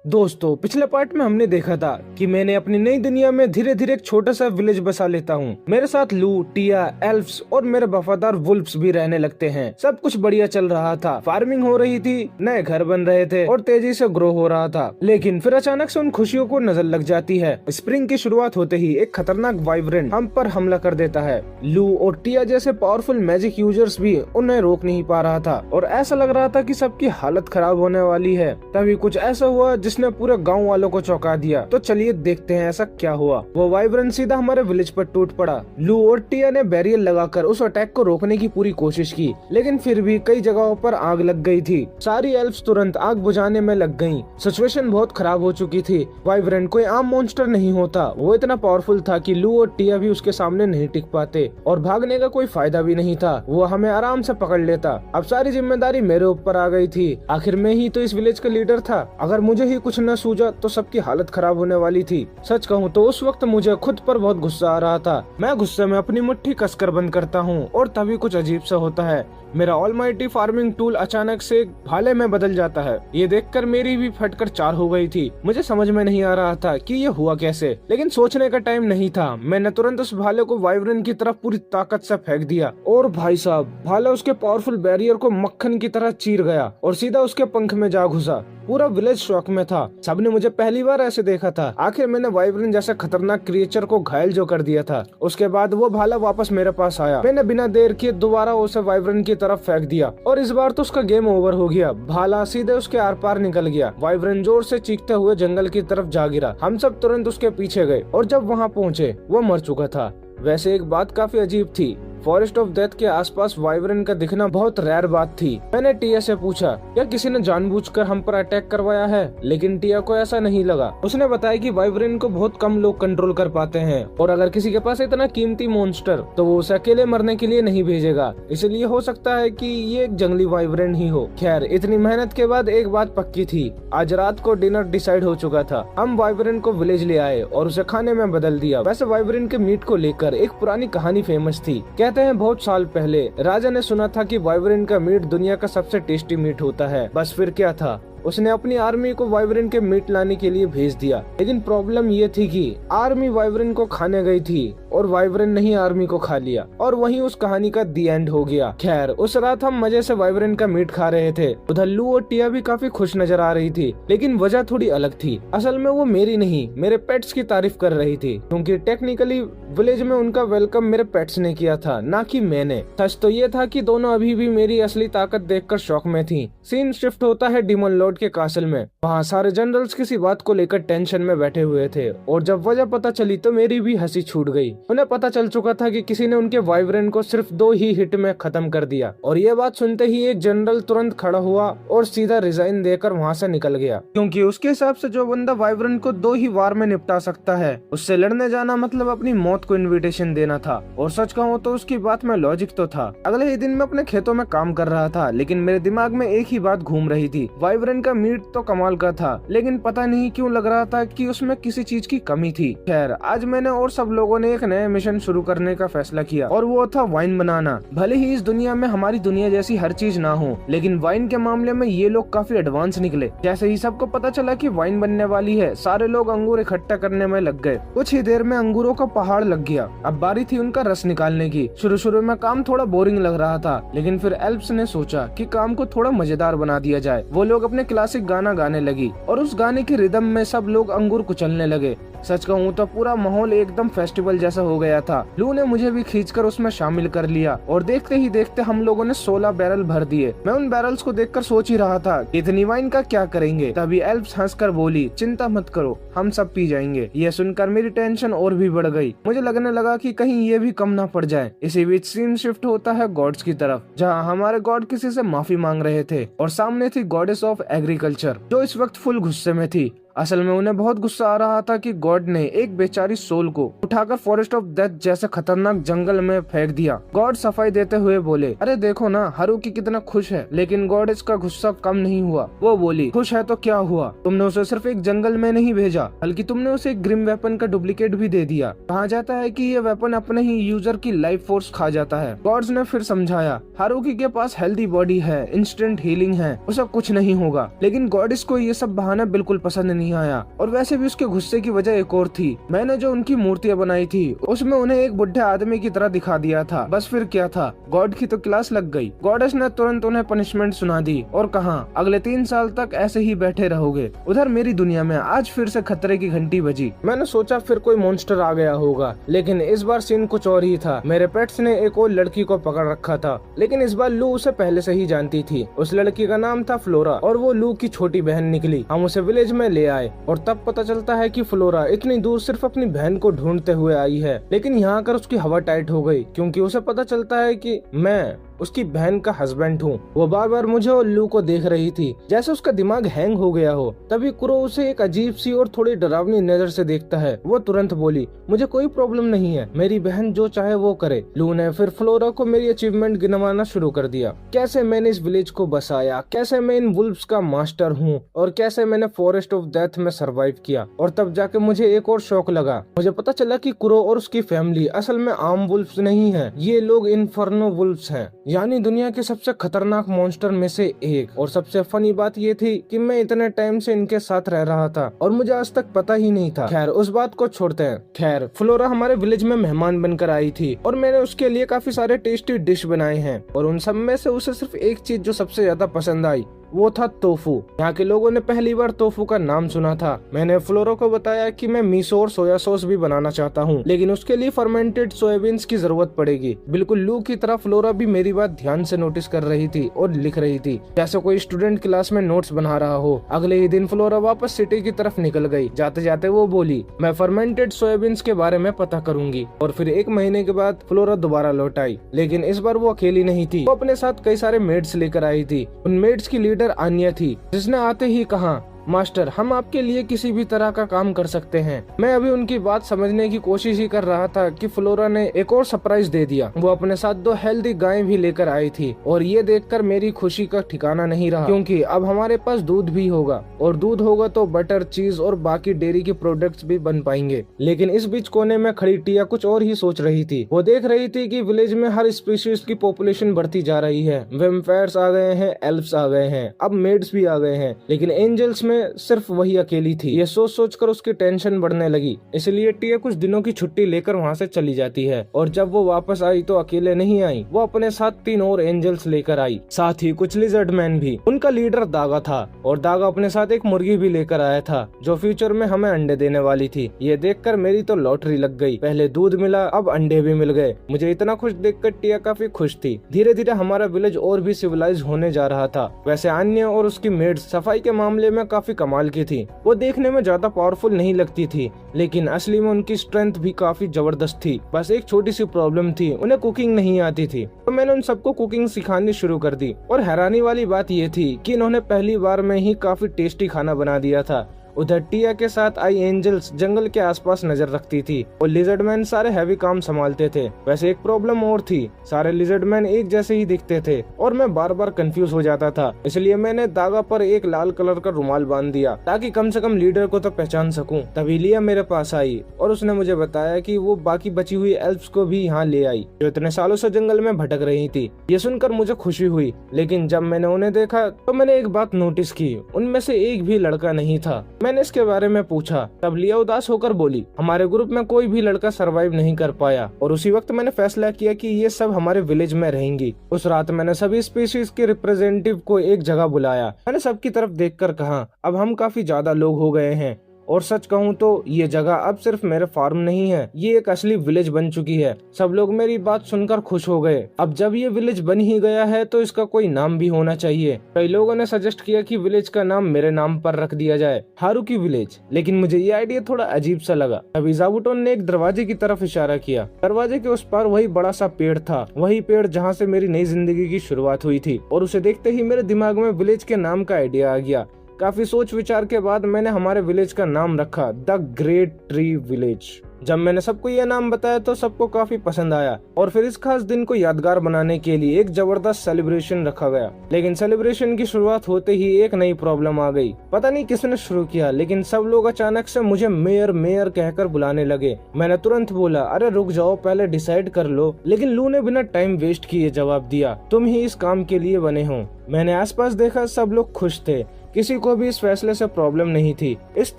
दोस्तों, पिछले पार्ट में हमने देखा था कि मैंने अपनी नई दुनिया में धीरे धीरे एक छोटा सा विलेज बसा लेता हूँ। मेरे साथ लू, टिया, एल्फ्स और मेरे वफादार वुल्फ्स भी रहने लगते हैं। सब कुछ बढ़िया चल रहा था, फार्मिंग हो रही थी, नए घर बन रहे थे और तेजी से ग्रो हो रहा था। लेकिन फिर अचानक से उन खुशियों को नजर लग जाती है। स्प्रिंग की शुरुआत होते ही एक खतरनाक वाइब्रेंट हम पर हमला कर देता है। लू और टिया जैसे पावरफुल मैजिक यूजर्स भी उन्हें रोक नहीं पा रहा था और ऐसा लग रहा था कि सबकी हालत खराब होने वाली है। तभी कुछ ऐसा हुआ जिसने पूरे गांव वालों को चौंका दिया। तो चलिए देखते हैं ऐसा क्या हुआ। वो वाइब्रेंट सीधा हमारे विलेज पर टूट पड़ा। लू और टिया ने बैरियर लगाकर उस अटैक को रोकने की पूरी कोशिश की, लेकिन फिर भी कई जगहों पर आग लग गई थी। सारी एल्फ्स तुरंत आग बुझाने में लग गईं। सिचुएशन बहुत खराब हो चुकी थी। वाइब्रेंट कोई आम मॉन्स्टर नहीं होता, वो इतना पावरफुल था कि लू और टिया भी उसके सामने नहीं टिक पाते और भागने का कोई फायदा भी नहीं था। वो हमें आराम से पकड़ लेता। अब सारी जिम्मेदारी मेरे ऊपर आ गई थी। आखिर मैं ही तो इस विलेज का लीडर था। अगर मुझे ही कुछ न सूझा तो सबकी हालत खराब होने वाली थी। सच कहूँ तो उस वक्त मुझे खुद पर बहुत गुस्सा आ रहा था। मैं गुस्से में अपनी मुट्ठी कसकर बंद करता हूँ और तभी कुछ अजीब सा होता है। मेरा ऑलमाइटी फार्मिंग टूल अचानक से भाले में बदल जाता है। ये देखकर मेरी भी फटकर चार हो गई थी। मुझे समझ में नहीं आ रहा था कि ये हुआ कैसे, लेकिन सोचने का टाइम नहीं था। मैंने तुरंत उस भाले को वाइब्रेंट की तरफ पूरी ताकत से फेंक दिया और भाई साहब, भाला उसके पावरफुल बैरियर को मक्खन की तरह चीर गया और सीधा उसके पंख में जा घुसा। पूरा विलेज शॉक में था। सबने मुझे पहली बार ऐसे देखा था। आखिर मैंने वाइब्रेंट जैसा खतरनाक क्रिएचर को घायल जो कर दिया था। उसके बाद वो भाला वापस मेरे पास आया। मैंने बिना देर किए दोबारा उसे वाइब्रेंट की तरफ फेंक दिया और इस बार तो उसका गेम ओवर हो गया। भाला सीधे उसके आर पार निकल गया। वाइब्रेंट जोर से चीखते हुए जंगल की तरफ जा गिरा। हम सब तुरंत उसके पीछे गए और जब वहाँ पहुँचे वो मर चुका था। वैसे एक बात काफी अजीब थी। फॉरेस्ट ऑफ डेथ के आसपास वाइब्रेंट का दिखना बहुत रेयर बात थी। मैंने टिया से पूछा, क्या किसी ने जानबूझकर हम पर अटैक करवाया है? लेकिन टिया को ऐसा नहीं लगा। उसने बताया कि वाइब्रेंट को बहुत कम लोग कंट्रोल कर पाते हैं और अगर किसी के पास इतना कीमती मॉन्स्टर तो वो उसे अकेले मरने के लिए नहीं भेजेगा। इसलिए हो सकता है कि ये एक जंगली वाइब्रेंट ही हो। खैर, इतनी मेहनत के बाद एक बात पक्की थी। आज रात को डिनर डिसाइड हो चुका था। हम वाइब्रेंट को विलेज ले आए और उसे खाने में बदल दिया। वैसे वाइब्रेंट के मीट को लेकर एक पुरानी कहानी फेमस थी। कहते हैं बहुत साल पहले राजा ने सुना था कि वाइब्रेंट का मीट दुनिया का सबसे टेस्टी मीट होता है। बस फिर क्या था, उसने अपनी आर्मी को वाइब्रेंट के मीट लाने के लिए भेज दिया। लेकिन प्रॉब्लम ये थी कि आर्मी वाइब्रेंट को खाने गई थी और वाइब्रेंट ने ही आर्मी को खा लिया और वहीं उस कहानी का दी एंड हो गया। खैर, उस रात हम मजे से वाइब्रेंट का मीट खा रहे थे। उधर लू और टिया भी काफी खुश नजर आ रही थी, लेकिन वजह थोड़ी अलग थी। असल में वो मेरी नहीं, मेरे पेट्स की तारीफ कर रही थी, क्योंकि टेक्निकली विलेज में उनका वेलकम मेरे पेट्स ने किया था, ना कि मैंने। सच तो ये था कि दोनों अभी भी मेरी असली ताकत देखकर शौक में थी। सीन शिफ्ट होता है डिमन लॉर्ड के कासल में। वहाँ सारे जनरल्स किसी बात को लेकर टेंशन में बैठे हुए थे और जब वजह पता चली तो मेरी भी हंसी छूट गई। उन्हें पता चल चुका था कि किसी ने उनके वाइब्रेंट को सिर्फ 2 ही हिट में खत्म कर दिया और ये बात सुनते ही एक जनरल तुरंत खड़ा हुआ और सीधा रिजाइन देकर वहाँ से निकल गया, क्योंकि उसके हिसाब से जो बंदा वाइब्रेंट को 2 ही वार में निपटा सकता है, उससे लड़ने जाना मतलब अपनी मौत को इन्विटेशन देना था। और सच कहूँ तो उसकी बात में लॉजिक तो था। अगले ही दिन मैं अपने खेतों में काम कर रहा था, लेकिन मेरे दिमाग में एक ही बात घूम रही थी। वाइब्रेंट का मीट तो कमाल का था, लेकिन पता नहीं क्यों लग रहा था कि उसमें किसी चीज की कमी थी। खैर, आज मैंने और सब लोगों ने एक नया मिशन शुरू करने का फैसला किया और वो था वाइन बनाना। भले ही इस दुनिया में हमारी दुनिया जैसी हर चीज ना हो, लेकिन वाइन के मामले में ये लोग काफी एडवांस निकले। जैसे ही सबको पता चला कि वाइन बनने वाली है, सारे लोग अंगूर इकट्ठा करने में लग गए। कुछ ही देर में अंगूरों का पहाड़ लग गया। अब बारी थी उनका रस निकालने की। शुरू में काम थोड़ा बोरिंग लग रहा था, लेकिन फिर एल्फ्स ने सोचा कि काम को थोड़ा मजेदार बना दिया जाए। वो लोग अपने क्लासिक गाना गाने लगी और उस गाने के रिदम में सब लोग अंगूर कुचलने लगे। सच कहूँ तो पूरा माहौल एकदम फेस्टिवल जैसा हो गया था। लू ने मुझे भी खींचकर उसमें शामिल कर लिया और देखते ही देखते हम लोगों ने 16 बैरल भर दिए। मैं उन बैरल्स को देखकर सोच ही रहा था इतनी वाइन का क्या करेंगे। तभी एल्फ्स हंसकर बोली, चिंता मत करो, हम सब पी जाएंगे। ये सुनकर मेरी टेंशन और भी बढ़ गई। मुझे लगने लगा कि कहीं ये भी कम ना पड़ जाए। इसी बीच सीन शिफ्ट होता है गॉड्स की तरफ, जहाँ हमारे गॉड किसी से माफी मांग रहे थे और सामने थी गॉडेस ऑफ एग्रीकल्चर, जो इस वक्त फुल गुस्से में थी। असल में उन्हें बहुत गुस्सा आ रहा था कि गॉड ने एक बेचारी सोल को उठाकर फॉरेस्ट ऑफ डेथ जैसे खतरनाक जंगल में फेंक दिया। गॉड सफाई देते हुए बोले, अरे देखो ना हारुकी कितना खुश है। लेकिन गॉड इसका गुस्सा कम नहीं हुआ। वो बोली, खुश है तो क्या हुआ, तुमने उसे सिर्फ एक जंगल में नहीं भेजा बल्कि तुमने उसे एक ग्रिम वेपन का डुप्लीकेट भी दे दिया। कहा जाता है कि ये वेपन अपने ही यूजर की लाइफ फोर्स खा जाता है। गॉड्स ने फिर समझाया, हारुकी के पास हेल्दी बॉडी है, इंस्टेंट हीलिंग है, उसे कुछ नहीं होगा। लेकिन गॉडिस को ये सब बहाना बिल्कुल पसंद नहीं आया और वैसे भी उसके गुस्से की वजह एक और थी। मैंने जो उनकी मूर्तियां बनाई थी उसमें उन्हें एक बुढ़े आदमी की तरह दिखा दिया था। बस फिर क्या था, गॉड की तो क्लास लग गई। गॉडेस ने तुरंत उन्हें पनिशमेंट सुना दी और कहा, अगले 3 साल तक ऐसे ही बैठे रहोगे। उधर मेरी दुनिया में आज फिर से खतरे की घंटी बजी। मैंने सोचा फिर कोई मॉन्स्टर आ गया होगा, लेकिन इस बार सीन कुछ और ही था। मेरे पेट्स ने एक और लड़की को पकड़ रखा था, लेकिन इस बार लू उसे पहले से ही जानती थी। उस लड़की का नाम था फ्लोरा और वो लू की छोटी बहन निकली। हम उसे विलेज में ले आए और तब पता चलता है कि फ्लोरा इतनी दूर सिर्फ अपनी बहन को ढूंढते हुए आई है। लेकिन यहाँ आकर उसकी हवा टाइट हो गई क्योंकि उसे पता चलता है कि मैं उसकी बहन का हस्बैंड हूँ। वो बार बार मुझे और लू को देख रही थी जैसे उसका दिमाग हैंग हो गया हो। तभी कुरो उसे एक अजीब सी और थोड़ी डरावनी नजर से देखता है। वो तुरंत बोली, मुझे कोई प्रॉब्लम नहीं है, मेरी बहन जो चाहे वो करे। लू ने फिर फ्लोरा को मेरी अचीवमेंट गिनवाना शुरू कर दिया, कैसे मैंने इस विलेज को बसाया, कैसे मैं इन वुल्फ्स का मास्टर हूँ और कैसे मैंने फॉरेस्ट ऑफ डेथ में सर्वाइव किया। और तब जाके मुझे एक और शौक लगा। मुझे पता चला कि कुरो और उसकी फैमिली असल में आम वुल्फ्स नहीं है, ये लोग इन्फर्नो वुल्फ्स हैं, यानी दुनिया के सबसे खतरनाक मॉन्स्टर में से एक। और सबसे फनी बात ये थी कि मैं इतने टाइम से इनके साथ रह रहा था और मुझे आज तक पता ही नहीं था। खैर उस बात को छोड़ते हैं। खैर फ्लोरा हमारे विलेज में मेहमान बनकर आई थी और मैंने उसके लिए काफी सारे टेस्टी डिश बनाए हैं और उन सब में से उसे सिर्फ एक चीज जो सबसे ज्यादा पसंद आई वो था टोफू। यहाँ के लोगों ने पहली बार टोफू का नाम सुना था। मैंने फ्लोरा को बताया कि मैं मीसो और सोया सॉस भी बनाना चाहता हूँ, लेकिन उसके लिए फर्मेंटेड सोयाबीन्स की जरूरत पड़ेगी। बिल्कुल लू की तरह फ्लोरा भी मेरी बात ध्यान से नोटिस कर रही थी और लिख रही थी जैसे कोई स्टूडेंट क्लास में नोट्स बना रहा हो। अगले ही दिन फ्लोरा वापस सिटी की तरफ निकल गई। जाते जाते वो बोली, मैं फर्मेंटेड सोयाबीन्स के बारे में पता करूंगी। और फिर 1 महीने के बाद फ्लोरा दोबारा लौट आई, लेकिन इस बार वो अकेली नहीं थी। वो अपने साथ कई सारे मेड्स लेकर आई थी। उन मेड्स की लीडर आन्या थी, जिसने आते ही कहा, मास्टर हम आपके लिए किसी भी तरह का काम कर सकते हैं। मैं अभी उनकी बात समझने की कोशिश ही कर रहा था कि फ्लोरा ने एक और सरप्राइज दे दिया। वो अपने साथ 2 हेल्दी गायें भी लेकर आई थी और ये देखकर मेरी खुशी का ठिकाना नहीं रहा, क्योंकि अब हमारे पास दूध भी होगा और दूध होगा तो बटर, चीज और बाकी डेयरी के प्रोडक्ट्स भी बन पाएंगे। लेकिन इस बीच कोने में खड़ी टिया कुछ और ही सोच रही थी। वो देख रही थी कि विलेज में हर स्पीशीज की पॉपुलेशन बढ़ती जा रही है। वेम्पायर्स आ गए हैं, एल्फ्स आ गए हैं, अब मेड्स भी आ गए हैं, लेकिन एंजल्स में सिर्फ वही अकेली थी। ये सोच सोच कर उसकी टेंशन बढ़ने लगी। इसलिए टिया कुछ दिनों की छुट्टी लेकर वहाँ से चली जाती है और जब वो वापस आई तो अकेले नहीं आई, वो अपने साथ 3 और एंजल्स लेकर आई, साथ ही कुछ लिजर्ड मैन भी। उनका लीडर दागा था और दागा अपने साथ एक मुर्गी भी लेकर आया था जो फ्यूचर में हमें अंडे देने वाली थी। ये देखकर मेरी तो लॉटरी लग गई, पहले दूध मिला अब अंडे भी मिल गए। मुझे इतना खुश देखकर टिया काफी खुश थी। धीरे धीरे हमारा विलेज और भी सिविलाइज होने जा रहा था। वैसे अन्य और उसकी मेड्स सफाई के मामले में काफी कमाल की थी। वो देखने में ज्यादा पावरफुल नहीं लगती थी, लेकिन असली में उनकी स्ट्रेंथ भी काफी जबरदस्त थी। बस एक छोटी सी प्रॉब्लम थी, उन्हें कुकिंग नहीं आती थी। तो मैंने उन सबको कुकिंग सिखानी शुरू कर दी और हैरानी वाली बात ये थी कि इन्होंने पहली बार में ही काफी टेस्टी खाना बना दिया था। उधर टिया के साथ आई एंजल्स जंगल के आसपास नजर रखती थी और लिजर्डमैन सारे हैवी काम संभालते थे। वैसे एक प्रॉब्लम और थी, सारे लिजर्डमैन एक जैसे ही दिखते थे और मैं बार बार कंफ्यूज हो जाता था। इसलिए मैंने दागा पर एक लाल कलर का रुमाल बांध दिया ताकि कम से कम लीडर को तो पहचान सकूं। तभी लिया मेरे पास आई और उसने मुझे बताया कि वो बाकी बची हुई एल्फ्स को भी यहाँ ले आई जो इतने सालों से जंगल में भटक रही थी। ये सुनकर मुझे खुशी हुई, लेकिन जब मैंने उन्हें देखा तो मैंने एक बात नोटिस की, उनमें से एक भी लड़का नहीं था। मैंने इसके बारे में पूछा, तब लिया उदास होकर बोली, हमारे ग्रुप में कोई भी लड़का सरवाइव नहीं कर पाया और उसी वक्त मैंने फैसला किया कि ये सब हमारे विलेज में रहेंगी। उस रात मैंने सभी स्पीशीज के रिप्रेजेंटेटिव को एक जगह बुलाया। मैंने सबकी तरफ देखकर कहा, अब हम काफी ज्यादा लोग हो गए हैं और सच कहूँ तो ये जगह अब सिर्फ मेरे फार्म नहीं है, ये एक असली विलेज बन चुकी है। सब लोग मेरी बात सुनकर खुश हो गए। अब जब ये विलेज बन ही गया है तो इसका कोई नाम भी होना चाहिए। कई लोगों ने सजेस्ट किया कि विलेज का नाम मेरे नाम पर रख दिया जाए, हारुकी विलेज, लेकिन मुझे ये आइडिया थोड़ा अजीब सा लगा। अभी जाबुटोन ने एक दरवाजे की तरफ इशारा किया। दरवाजे के उस पार वही बड़ा सा पेड़ था, वही पेड़ जहाँ से मेरी नई जिंदगी की शुरुआत हुई थी और उसे देखते ही मेरे दिमाग में विलेज के नाम का आइडिया आ गया। काफी सोच विचार के बाद मैंने हमारे विलेज का नाम रखा द ग्रेट ट्री विलेज। जब मैंने सबको यह नाम बताया तो सबको काफी पसंद आया और फिर इस खास दिन को यादगार बनाने के लिए एक जबरदस्त सेलिब्रेशन रखा गया। लेकिन सेलिब्रेशन की शुरुआत होते ही एक नई प्रॉब्लम आ गई। पता नहीं किसने शुरू किया, लेकिन सब लोग अचानक से मुझे मेयर मेयर कहकर बुलाने लगे। मैंने तुरंत बोला, अरे रुक जाओ, पहले डिसाइड कर लो। लेकिन लू ने बिना टाइम वेस्ट किए जवाब दिया, तुम ही इस काम के लिए बने हो। मैंने आसपास देखा, सब लोग खुश थे, किसी को भी इस फैसले से प्रॉब्लम नहीं थी। इस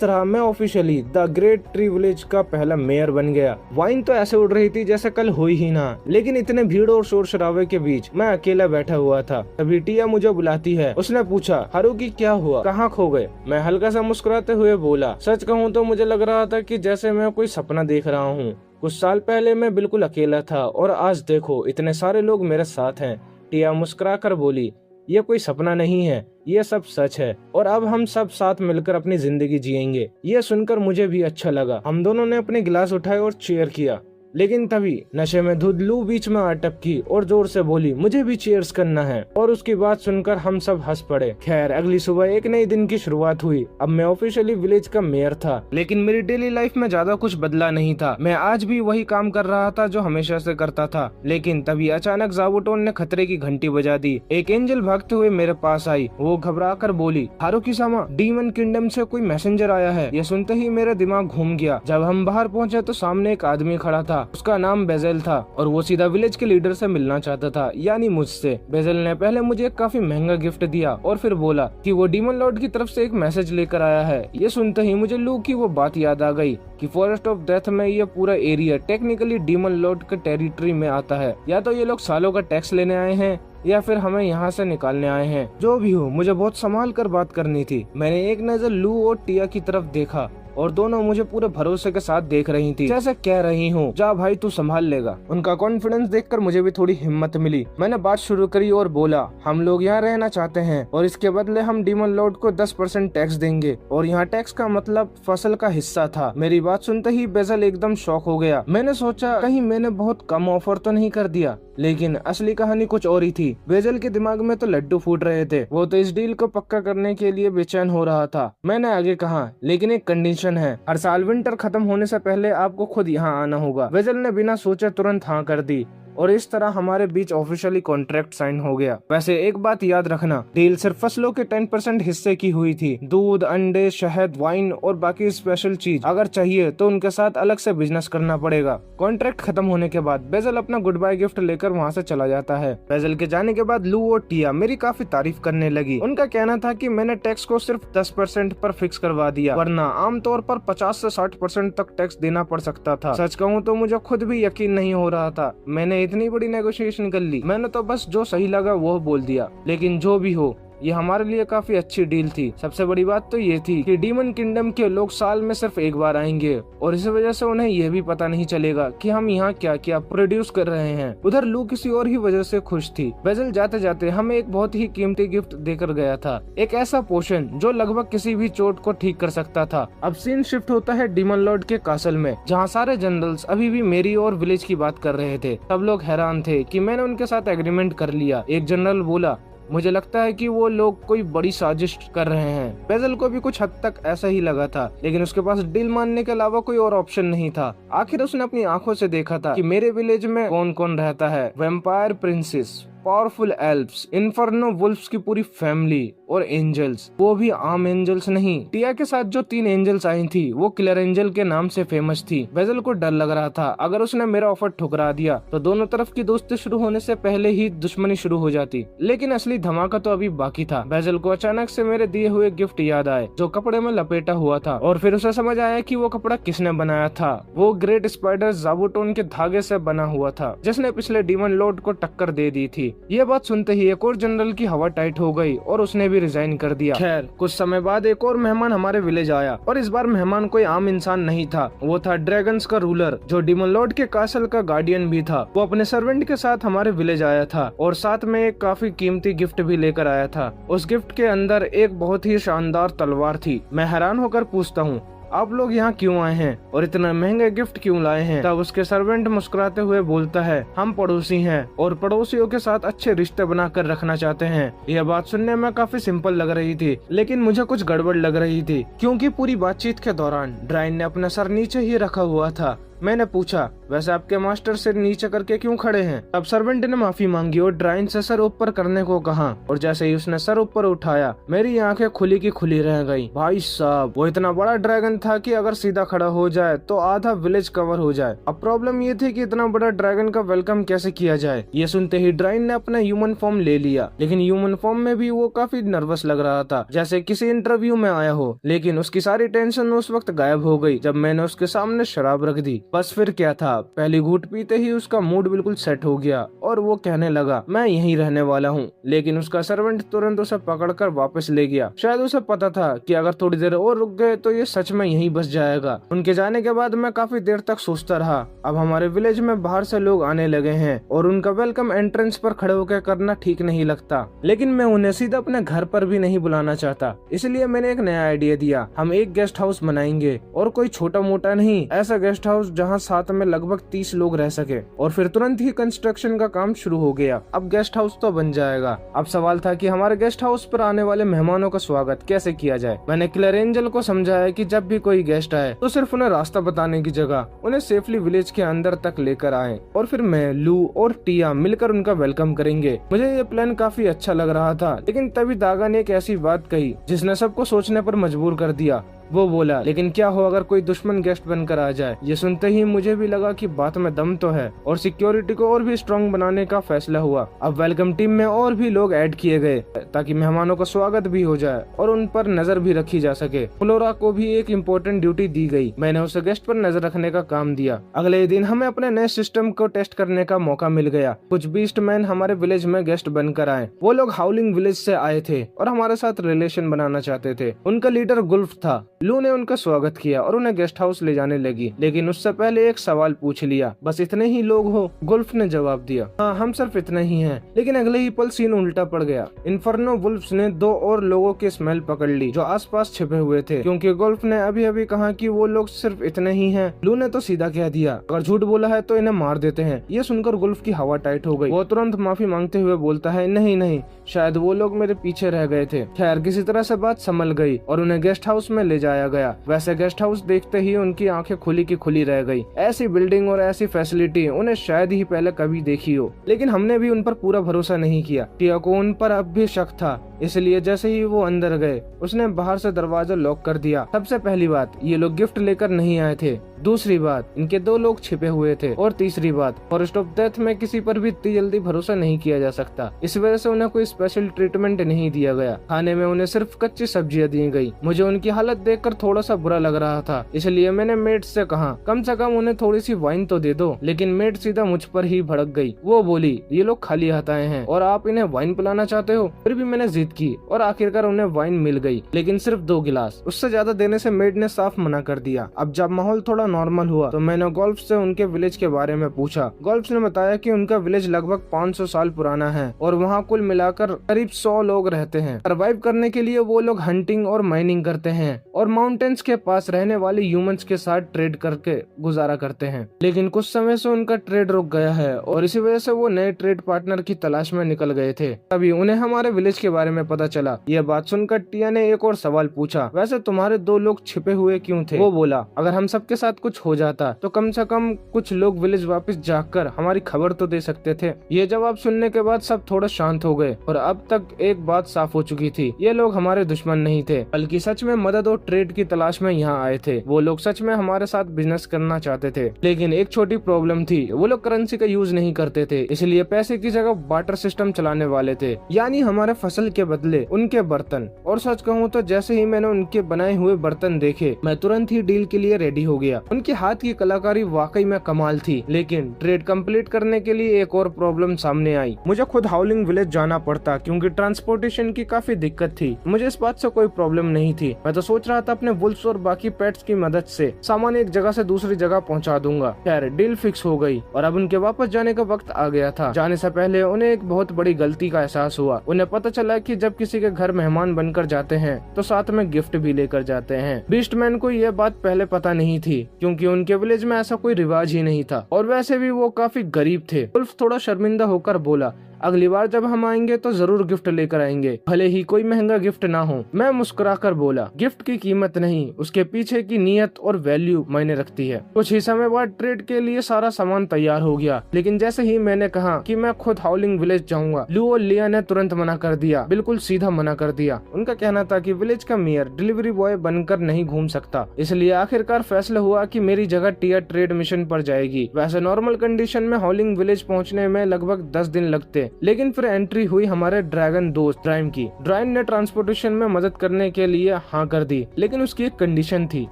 तरह मैं officially the great tree village का पहला मेयर बन गया। वाइन तो ऐसे उड़ रही थी जैसे कल हुई ही ना, लेकिन इतने भीड़ और शोर शराबे के बीच मैं अकेला बैठा हुआ था। तभी टिया मुझे बुलाती है। उसने पूछा, हारुकी क्या हुआ, कहाँ खो गए? मैं हल्का सा मुस्कुराते हुए बोला, सच कहूँ तो मुझे लग रहा था कि जैसे मैं कोई सपना देख रहा हूँ। कुछ साल पहले मैं बिल्कुल अकेला था और आज देखो इतने सारे लोग मेरे साथ हैं। टिया मुस्कुरा कर बोली, ये कोई सपना नहीं है, ये सब सच है और अब हम सब साथ मिलकर अपनी जिंदगी जिएंगे। ये सुनकर मुझे भी अच्छा लगा। हम दोनों ने अपने गिलास उठाए और चीयर किया। लेकिन तभी नशे में धुत लू बीच में आ टपकी और जोर से बोली, मुझे भी चीयर्स करना है। और उसकी बात सुनकर हम सब हंस पड़े। खैर, अगली सुबह एक नई दिन की शुरुआत हुई। अब मैं ऑफिशियली विलेज का मेयर था, लेकिन मेरी डेली लाइफ में ज्यादा कुछ बदला नहीं था। मैं आज भी वही काम कर रहा था जो हमेशा से करता था। लेकिन तभी अचानक ज़ाबुटोन ने खतरे की घंटी बजा दी। एक एंजल भागते हुए मेरे पास आई। वो घबरा कर बोली, हारुकी-सामा, डीमन किंगडम से कोई मैसेंजर आया है। ये सुनते ही मेरा दिमाग घूम गया। जब हम बाहर पहुंचे तो सामने एक आदमी खड़ा था। उसका नाम बेजेल था और वो सीधा विलेज के लीडर से मिलना चाहता था, यानी मुझसे। बेजेल ने पहले मुझे एक काफी महंगा गिफ्ट दिया और फिर बोला कि वो डीमन लॉर्ड की तरफ से एक मैसेज लेकर आया है। ये सुनते ही मुझे लू की वो बात याद आ गई कि फॉरेस्ट ऑफ डेथ में ये पूरा एरिया टेक्निकली डीमन लॉर्ड के टेरिटरी में आता है। या तो ये लोग सालों का टैक्स लेने आए हैं या फिर हमें यहाँ से निकालने आए हैं। जो भी हो, मुझे बहुत संभाल कर बात करनी थी। मैंने एक नजर लू और टिया की तरफ देखा और दोनों मुझे पूरे भरोसे के साथ देख रही थी, जैसे कह रही हूँ, जा भाई तू संभाल लेगा। उनका कॉन्फिडेंस देखकर मुझे भी थोड़ी हिम्मत मिली। मैंने बात शुरू करी और बोला, हम लोग यहाँ रहना चाहते हैं और इसके बदले हम डीमन लॉर्ड को 10% टैक्स देंगे। और यहाँ टैक्स का मतलब फसल का हिस्सा था। मेरी बात सुनते ही बेजल एकदम शॉक हो गया। मैंने सोचा कहीं मैंने बहुत कम ऑफर तो नहीं कर दिया, लेकिन असली कहानी कुछ और ही थी। बेजल के दिमाग में तो लड्डू फूट रहे थे। वो तो इस डील को पक्का करने के लिए बेचैन हो रहा था। मैंने आगे कहा, लेकिन एक कंडीशन है, हर साल विंटर खत्म होने से पहले आपको खुद यहाँ आना होगा। बेजल ने बिना सोचे तुरंत हाँ कर दी और इस तरह हमारे बीच ऑफिशियली कॉन्ट्रैक्ट साइन हो गया। वैसे एक बात याद रखना, डील सिर्फ फसलों के 10% हिस्से की हुई थी। दूध, अंडे, शहद, वाइन और बाकी स्पेशल चीज अगर चाहिए तो उनके साथ अलग से बिजनेस करना पड़ेगा। कॉन्ट्रैक्ट खत्म होने के बाद बेजल अपना गुड बाय गिफ्ट लेकर वहाँ से चला जाता है। बेजल के जाने के बाद लू और टिया मेरी काफी तारीफ करने लगी। उनका कहना था कि मैंने टैक्स को सिर्फ 10% पर फिक्स करवा दिया, वरना आमतौर पर 50 से 60% तक टैक्स देना पड़ सकता था। सच कहूँ तो मुझे खुद भी यकीन नहीं हो रहा था। मैंने इतनी बड़ी नेगोशिएशन कर ली। मैंने तो बस जो सही लगा वो बोल दिया। लेकिन जो भी हो, ये हमारे लिए काफी अच्छी डील थी। सबसे बड़ी बात तो ये थी कि डीमन किंगडम के लोग साल में सिर्फ एक बार आएंगे और इस वजह से उन्हें यह भी पता नहीं चलेगा कि हम यहाँ क्या क्या प्रोड्यूस कर रहे हैं। उधर लू किसी और ही वजह से खुश थी। बेजल जाते जाते हमें एक बहुत ही कीमती गिफ्ट देकर गया था, एक ऐसा पोशन जो लगभग किसी भी चोट को ठीक कर सकता था। अब सीन शिफ्ट होता है डीमन लॉर्ड के कासल में, जहाँ सारे जनरल्स अभी भी मेरी और विलेज की बात कर रहे थे। सब लोग हैरान थे कि मैंने उनके साथ एग्रीमेंट कर लिया। एक जनरल बोला, मुझे लगता है कि वो लोग कोई बड़ी साजिश कर रहे हैं। बेजल को भी कुछ हद तक ऐसा ही लगा था, लेकिन उसके पास डील मानने के अलावा कोई और ऑप्शन नहीं था। आखिर उसने अपनी आंखों से देखा था कि मेरे विलेज में कौन कौन रहता है। Vampire princess, powerful elves, inferno wolves की पूरी फैमिली और एंजल्स, वो भी आम एंजल्स नहीं। टिया के साथ जो 3 एंजल्स आई थी वो किलर एंजल के नाम से फेमस थी। बेजल को डर लग रहा था अगर उसने मेरा ऑफर ठुकरा दिया तो दोनों तरफ की दोस्ती शुरू होने से पहले ही दुश्मनी शुरू हो जाती। लेकिन असली धमाका तो अभी बाकी था। बेजल को अचानक से मेरे दिए हुए गिफ्ट याद आए जो कपड़े में लपेटा हुआ था और फिर उसे समझ आया कि वो कपड़ा किसने बनाया था। वो ग्रेट स्पाइडर ज़ाबुटोन के धागे से बना हुआ था जिसने पिछले डीमन लॉर्ड को टक्कर दे दी थी। ये बात सुनते ही एक और जनरल की हवा टाइट हो गई और उसने भी रिजाइन कर दिया। खैर, कुछ समय बाद एक और मेहमान हमारे विलेज आया और इस बार मेहमान कोई आम इंसान नहीं था। वो था ड्रैगन्स का रूलर जो डीमन लॉर्ड के कासल का गार्डियन भी था। वो अपने सर्वेंट के साथ हमारे विलेज आया था और साथ में एक काफी कीमती गिफ्ट भी लेकर आया था। उस गिफ्ट के अंदर एक बहुत ही शानदार तलवार थी। मैं हैरान होकर पूछता हूँ, आप लोग यहाँ क्यों आए हैं और इतना महंगा गिफ्ट क्यों लाए हैं। तब उसके सर्वेंट मुस्कुराते हुए बोलता है, हम पड़ोसी हैं और पड़ोसियों के साथ अच्छे रिश्ते बनाकर रखना चाहते हैं। यह बात सुनने में काफी सिंपल लग रही थी, लेकिन मुझे कुछ गड़बड़ लग रही थी, क्योंकि पूरी बातचीत के दौरान ड्राइन ने अपना सर नीचे ही रखा हुआ था। मैंने पूछा, वैसे आपके मास्टर सिर नीचे करके क्यों खड़े हैं। अब सर्वेंट ने माफी मांगी और ड्राइन से सर ऊपर करने को कहा, और जैसे ही उसने सर ऊपर उठाया मेरी आंखें खुली की खुली रह गई। भाई साहब, वो इतना बड़ा ड्रैगन था कि अगर सीधा खड़ा हो जाए तो आधा विलेज कवर हो जाए। अब प्रॉब्लम ये थी कि इतना बड़ा ड्रैगन का वेलकम कैसे किया जाए। ये सुनते ही ड्राइन ने अपना ह्यूमन फॉर्म ले लिया, लेकिन ह्यूमन फॉर्म में भी वो काफी नर्वस लग रहा था, जैसे किसी इंटरव्यू में आया हो। लेकिन उसकी सारी टेंशन उस वक्त गायब हो गई जब मैंने उसके सामने शराब रख दी। बस फिर क्या था, पहली घूंट पीते ही उसका मूड बिल्कुल सेट हो गया और वो कहने लगा, मैं यहीं रहने वाला हूँ। लेकिन उसका सर्वेंट तुरंत उसे पकड़कर वापस ले गया। शायद उसे पता था कि अगर थोड़ी देर और रुक गए तो ये सच में यहीं बस जाएगा। उनके जाने के बाद मैं काफी देर तक सोचता रहा। अब हमारे विलेज में बाहर से लोग आने लगे हैं और उनका वेलकम एंट्रेंस पर खड़े होकर करना ठीक नहीं लगता, लेकिन मैं उन्हें सीधा अपने घर पर भी नहीं बुलाना चाहता। इसलिए मैंने एक नया आइडिया दिया, हम एक गेस्ट हाउस बनाएंगे, और कोई छोटा मोटा नहीं, ऐसा गेस्ट हाउस जहाँ साथ में लगभग 30 लोग रह सके। और फिर तुरंत ही कंस्ट्रक्शन का काम शुरू हो गया। अब गेस्ट हाउस तो बन जाएगा। अब सवाल था कि हमारे गेस्ट हाउस पर आने वाले मेहमानों का स्वागत कैसे किया जाए। मैंने क्लेयर एंजल को समझाया कि जब भी कोई गेस्ट आए तो सिर्फ उन्हें रास्ता बताने की जगह उन्हें सेफली विलेज के अंदर तक लेकर आए, और फिर मैं, लू और टिया मिलकर उनका वेलकम करेंगे। मुझे ये प्लान काफी अच्छा लग रहा था, लेकिन तभी दागा ने एक ऐसी बात कही जिसने सबको सोचने पर मजबूर कर दिया। वो बोला, लेकिन क्या हो अगर कोई दुश्मन गेस्ट बनकर आ जाए। ये सुनते ही मुझे भी लगा कि बात में दम तो है, और सिक्योरिटी को और भी स्ट्रॉन्ग बनाने का फैसला हुआ। अब वेलकम टीम में और भी लोग ऐड किए गए ताकि मेहमानों का स्वागत भी हो जाए और उन पर नजर भी रखी जा सके। फ्लोरा को भी एक इम्पोर्टेंट ड्यूटी दी गई। मैंने उसे गेस्ट पर नजर रखने का काम दिया। अगले दिन हमें अपने नए सिस्टम को टेस्ट करने का मौका मिल गया। कुछ बीस्ट मैन हमारे विलेज में गेस्ट बनकर आए। वो लोग हाउलिंग विलेज से आए थे और हमारे साथ रिलेशन बनाना चाहते थे। उनका लीडर गुल्फ था। लू ने उनका स्वागत किया और उन्हें गेस्ट हाउस ले जाने लगी, लेकिन उससे पहले एक सवाल पूछ लिया, बस इतने ही लोग हो? गुल्फ ने जवाब दिया, हाँ हम सिर्फ इतने ही हैं। लेकिन अगले ही पल सीन उल्टा पड़ गया। इन्फर्नो वुल्फ्स ने 2 और लोगों की स्मेल पकड़ ली जो आसपास छिपे हुए थे, क्योंकि गुल्फ ने अभी अभी कहा कि वो लोग सिर्फ इतने ही हैं। लू ने तो सीधा कह दिया, अगर झूठ बोला है तो इन्हें मार देते हैं। ये सुनकर गुल्फ की हवा टाइट हो गई। वो तुरंत माफी मांगते हुए बोलता है, नहीं नहीं, शायद वो लोग मेरे पीछे रह गए थे। खैर, किसी तरह से बात संभल गई और उन्हें गेस्ट हाउस में ले जाया गया। वैसे गेस्ट हाउस देखते ही उनकी आंखें खुली की खुली रह गई। ऐसी बिल्डिंग और ऐसी फैसिलिटी उन्हें शायद ही पहले कभी देखी हो, लेकिन हमने भी उन पर पूरा भरोसा नहीं किया। टिया को उन पर अब भी शक था, इसलिए जैसे ही वो अंदर गए उसने बाहर से दरवाजा लॉक कर दिया। सबसे पहली बात, ये लोग गिफ्ट लेकर नहीं आए थे। दूसरी बात, इनके 2 लोग छिपे हुए थे। और तीसरी बात, फॉरेस्ट ऑफ डेथ में किसी पर भी इतनी जल्दी भरोसा नहीं किया जा सकता। इस वजह से उन्हें कोई स्पेशल ट्रीटमेंट नहीं दिया गया। खाने में उन्हें सिर्फ कच्ची सब्जियां दी गई। मुझे उनकी हालत देखकर थोड़ा सा बुरा लग रहा था, इसलिए मैंने मेड से कहा, कम से कम उन्हें थोड़ी सी वाइन तो दे दो। लेकिन मेड सीधा मुझ पर ही भड़क गई। वो बोली, ये लोग खाली हाथ आए हैं और आप इन्हें वाइन पिलाना चाहते हो। फिर भी मैंने जिद की और आखिरकार उन्हें वाइन मिल गई, लेकिन सिर्फ 2 गिलास। उससे ज्यादा देने से मेड ने साफ मना कर दिया। अब जब माहौल थोड़ा नॉर्मल हुआ तो मैंने गोल्फ से उनके विलेज के बारे में पूछा। गोल्फ ने बताया कि उनका विलेज लगभग 500 साल पुराना है और वहाँ कुल मिलाकर करीब 100 लोग रहते हैं। सर्वाइव करने के लिए वो लोग हंटिंग और माइनिंग करते हैं और माउंटेन्स के पास रहने वाले ह्यूमंस के साथ ट्रेड करके गुजारा करते हैं। लेकिन कुछ समय से उनका ट्रेड रुक गया है और इसी वजह से वो नए ट्रेड पार्टनर की तलाश में निकल गए थे। तभी उन्हें हमारे विलेज के बारे में पता चला। यह बात सुनकर टिया ने एक और सवाल पूछा, वैसे तुम्हारे 2 लोग छिपे हुए क्यों थे? वो बोला, अगर हम सबके साथ कुछ हो जाता तो कम से कम कुछ लोग विलेज वापस जाकर हमारी खबर तो दे सकते थे। ये जवाब सुनने के बाद सब थोड़ा शांत हो गए और अब तक एक बात साफ हो चुकी थी, ये लोग हमारे दुश्मन नहीं थे, बल्कि सच में मदद और ट्रेड की तलाश में यहाँ आए थे। वो लोग सच में हमारे साथ बिजनेस करना चाहते थे, लेकिन एक छोटी प्रॉब्लम थी, वो लोग करेंसी का यूज नहीं करते थे, इसलिए पैसे की जगह बार्टर सिस्टम चलाने वाले थे, यानी हमारे फसल के बदले उनके बर्तन। और सच कहूँ तो जैसे ही मैंने उनके बनाए हुए बर्तन देखे, मैं तुरंत ही डील के लिए रेडी हो गया। उनके हाथ की कलाकारी वाकई में कमाल थी, लेकिन ट्रेड कंप्लीट करने के लिए एक और प्रॉब्लम सामने आई। मुझे खुद हाउलिंग विलेज जाना पड़ता क्योंकि ट्रांसपोर्टेशन की काफी दिक्कत थी। मुझे इस बात से कोई प्रॉब्लम नहीं थी। मैं तो सोच रहा साथ अपने वुल्फ्स और बाकी पेट्स की मदद से सामान एक जगह से दूसरी जगह पहुंचा दूंगा। खैर डील फिक्स हो गई और अब उनके वापस जाने का वक्त आ गया था। जाने से पहले उन्हें एक बहुत बड़ी गलती का एहसास हुआ। उन्हें पता चला कि जब किसी के घर मेहमान बनकर जाते हैं तो साथ में गिफ्ट भी लेकर जाते हैं। बीस्टमैन को यह बात पहले पता नहीं थी क्योंकि उनके विलेज में ऐसा कोई रिवाज ही नहीं था और वैसे भी वो काफी गरीब थे। वुल्फ थोड़ा शर्मिंदा होकर बोला, अगली बार जब हम आएंगे तो जरूर गिफ्ट लेकर आएंगे, भले ही कोई महंगा गिफ्ट ना हो। मैं मुस्कुराकर बोला, गिफ्ट की कीमत नहीं, उसके पीछे की नियत और वैल्यू मायने रखती है। कुछ ही समय बाद ट्रेड के लिए सारा सामान तैयार हो गया, लेकिन जैसे ही मैंने कहा कि मैं खुद हाउलिंग विलेज जाऊंगा, लू और लिया ने तुरंत मना कर दिया, बिल्कुल सीधा मना कर दिया। उनका कहना था कि विलेज का मेयर डिलीवरी बॉय बनकर नहीं घूम सकता, इसलिए आखिरकार फैसला हुआ कि मेरी जगह टिया ट्रेड मिशन पर जाएगी। वैसे नॉर्मल कंडीशन में हाउलिंग विलेज पहुंचने में लगभग 10 दिन लगते, लेकिन फिर एंट्री हुई हमारे ड्रैगन दोस्त ड्राइन की। ड्राइन ने ट्रांसपोर्टेशन में मदद करने के लिए हाँ कर दी, लेकिन उसकी एक कंडीशन थी,